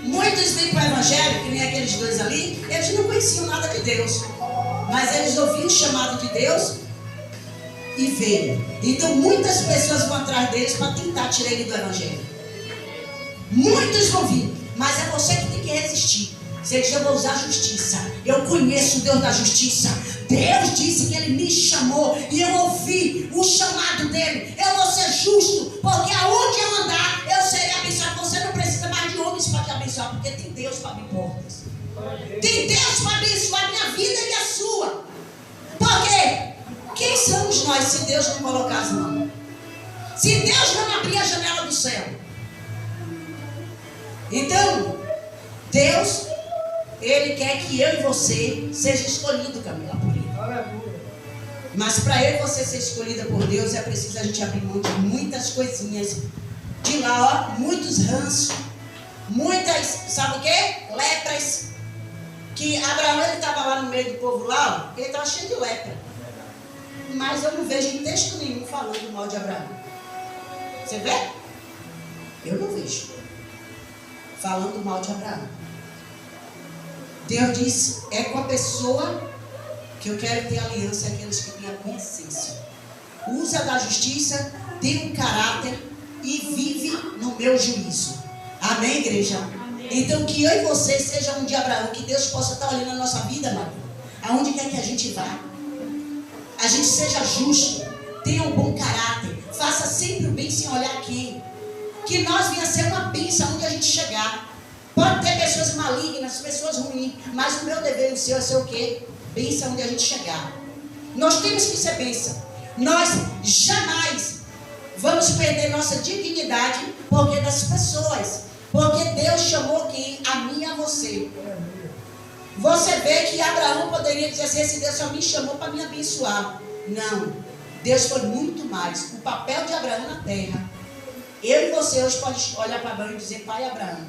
Muitos vêm para o evangelho, que nem aqueles dois ali, eles não conheciam nada de Deus. Mas eles ouviram o chamado de Deus e veio. Então muitas pessoas vão atrás deles para tentar tirar ele do evangelho. Muitos vão vir, mas é você que tem que resistir. Você diz, eu vou usar a justiça. Eu conheço o Deus da justiça. Deus disse que Ele me chamou e eu ouvi o chamado dele. Eu vou ser justo, porque aonde eu andar, eu serei abençoado. Você não precisa mais de homens para te abençoar, porque tem Deus para abrir portas. Tem Deus para abençoar a minha vida e a sua. Porque quem somos nós se Deus não colocar as mãos? Se Deus não abrir a janela do céu? Então, Deus, Ele quer que eu e você seja escolhido, Camila, por Ele. Mas para eu e você ser escolhida por Deus, é preciso a gente abrir mão de muitas coisinhas. De lá, ó, muitos ranços, muitas, sabe o quê? Lepras. Que Abraão, ele estava lá no meio do povo lá, ó, ele estava cheio de lepra. Mas eu não vejo em texto nenhum falando mal de Abraão. Você vê? Eu não vejo falando mal de Abraão. Deus diz, é com a pessoa que eu quero ter aliança, aqueles que têm a minha essência. Usa da justiça, tem um caráter e vive no meu juízo. Amém, igreja? Amém. Então que eu e você sejam um de Abraão, que Deus possa estar olhando a nossa vida, Maria. Aonde quer que a gente vá. A gente seja justo, tenha um bom caráter, faça sempre o bem sem olhar quem. Que nós venha ser uma bênção onde a gente chegar. Pode ter pessoas malignas, pessoas ruins, mas o meu dever e o seu é ser o quê? Bênção onde a gente chegar. Nós temos que ser bênção. Nós jamais vamos perder nossa dignidade porque das pessoas. Porque Deus chamou quem? A mim e a você. Você vê que Abraão poderia dizer assim, esse Deus só me chamou para me abençoar. Não. Deus foi muito mais. O papel de Abraão na terra. Eu e você hoje pode olhar para Abraão e dizer, pai Abraão.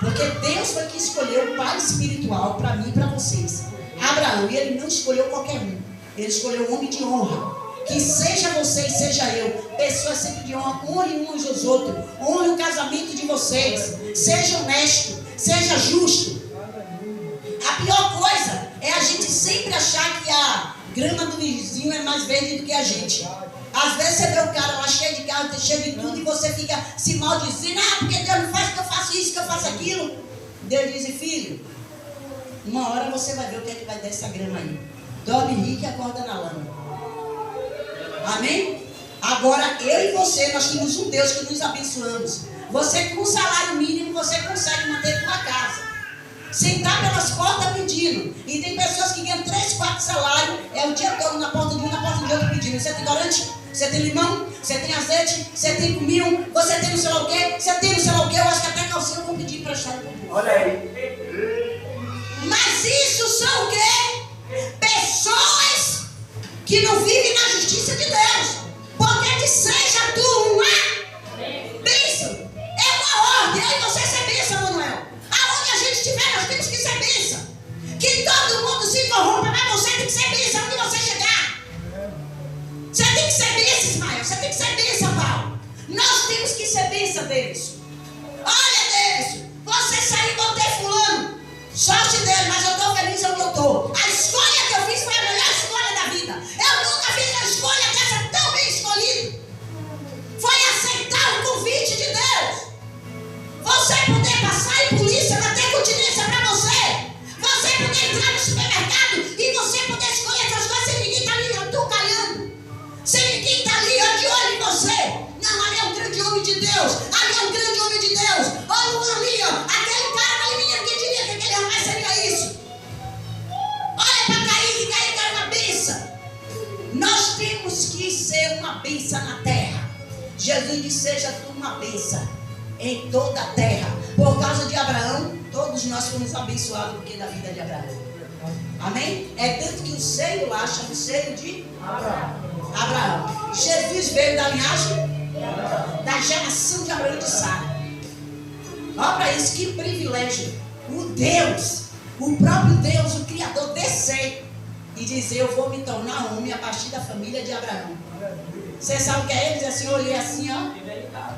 Porque Deus foi que escolheu o pai espiritual para mim e para vocês. Abraão, e ele não escolheu qualquer um. Ele escolheu um homem de honra. Que seja você e seja eu, pessoas sempre de honra. Honre uns aos outros. Honre o casamento de vocês. Seja honesto. Seja justo. A pior coisa é a gente sempre achar que a grama do vizinho é mais verde do que a gente. Às vezes você vê o cara lá cheio de carro, cheio de tudo, e você fica se maldizendo. Ah, porque Deus não faz que eu faço isso, que eu faço aquilo. Deus diz, filho, uma hora você vai ver o que é que vai dar essa grama aí. Dorme rico e acorda na lama. Amém? Agora, eu e você, nós temos um Deus que nos abençoamos. Você com um salário mínimo, você consegue manter tua casa. Sentar pelas portas pedindo. E tem pessoas que ganham 3, 4 salários, é o dia todo na porta de um, na porta de outro pedindo. Você tem corante? Você tem limão? Você tem azeite? Você tem cominho? Você tem não sei lá o quê? Você tem não sei lá o quê? Eu acho que até calcinha eu vou pedir emprestado pro povo. Olha aí. Mas isso são o quê? Pessoas que não vivem na justiça de Deus. Porque que seja tu uma bênção. É uma ordem. Eu e você ser bênção, Manuel. Aonde a gente estiver, nós temos que ser bênção. Que todo mundo se corrompa, mas você tem que ser bênção onde você chegar. Você tem que ser bênção, Ismael. Você tem que ser bênção, Paulo. Nós temos que ser bênção deles. Olha, Deus, você saiu e botei fulano. Sorte dele, mas eu estou feliz onde eu estou. A escolha que eu fiz foi a melhor escolha da vida. Eu nunca fiz uma escolha dessa tão bem escolhida. Foi aceitar o convite de Deus. Você poder passar em polícia, não ter continência para você. Você poder entrar no supermercado e você poder escolher essas coisas sem ninguém estar ali tucalhando. Sem ninguém estar ali de olho em você. Não, ali é um grande homem de Deus. Ali é um grande homem de Deus. Olha um ali, ó. Aquele cara, aquele menino que diria que aquele rapaz seria isso. Olha para Caim, que Caim era uma bênção. Nós temos que ser uma bênção na terra. Jesus disse, seja tu uma bênção em toda a terra. Por causa de Abraão, todos nós fomos abençoados porque da vida de Abraão. Amém? É tanto que o seio lá chama o seio de Abraão. Jesus veio da linhagem da geração de Abraão e de Sara. Olha para isso, que privilégio. O Deus, o próprio Deus, o Criador, descer e dizer, eu vou me tornar homem a partir da família de Abraão. Você sabe o que é ele? Diz assim, eu olhei assim, ó,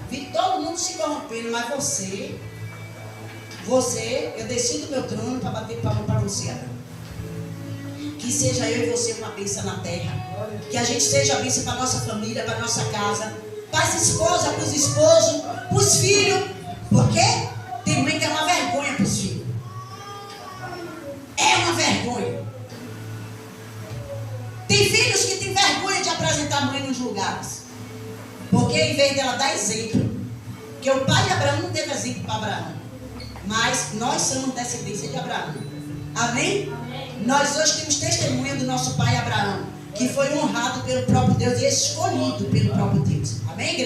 vi todo mundo se corrompendo, mas você, eu desci do meu trono para bater palma para você, Abraão. Que seja eu e você uma bênção na terra. Que a gente seja bênção para a nossa família, para a nossa casa, para as esposas, para os esposos, para os filhos. Porque tem mãe que é uma vergonha para os filhos. É uma vergonha. Tem filhos que têm vergonha de apresentar a mãe nos lugares. Porque em vez dela dar exemplo, que o pai de Abraão não teve exemplo para Abraão, mas nós somos descendência de Abraão. Amém? Nós hoje temos testemunha do nosso pai Abraão, que foi honrado pelo próprio Deus e escolhido pelo próprio Deus. Amém, igreja?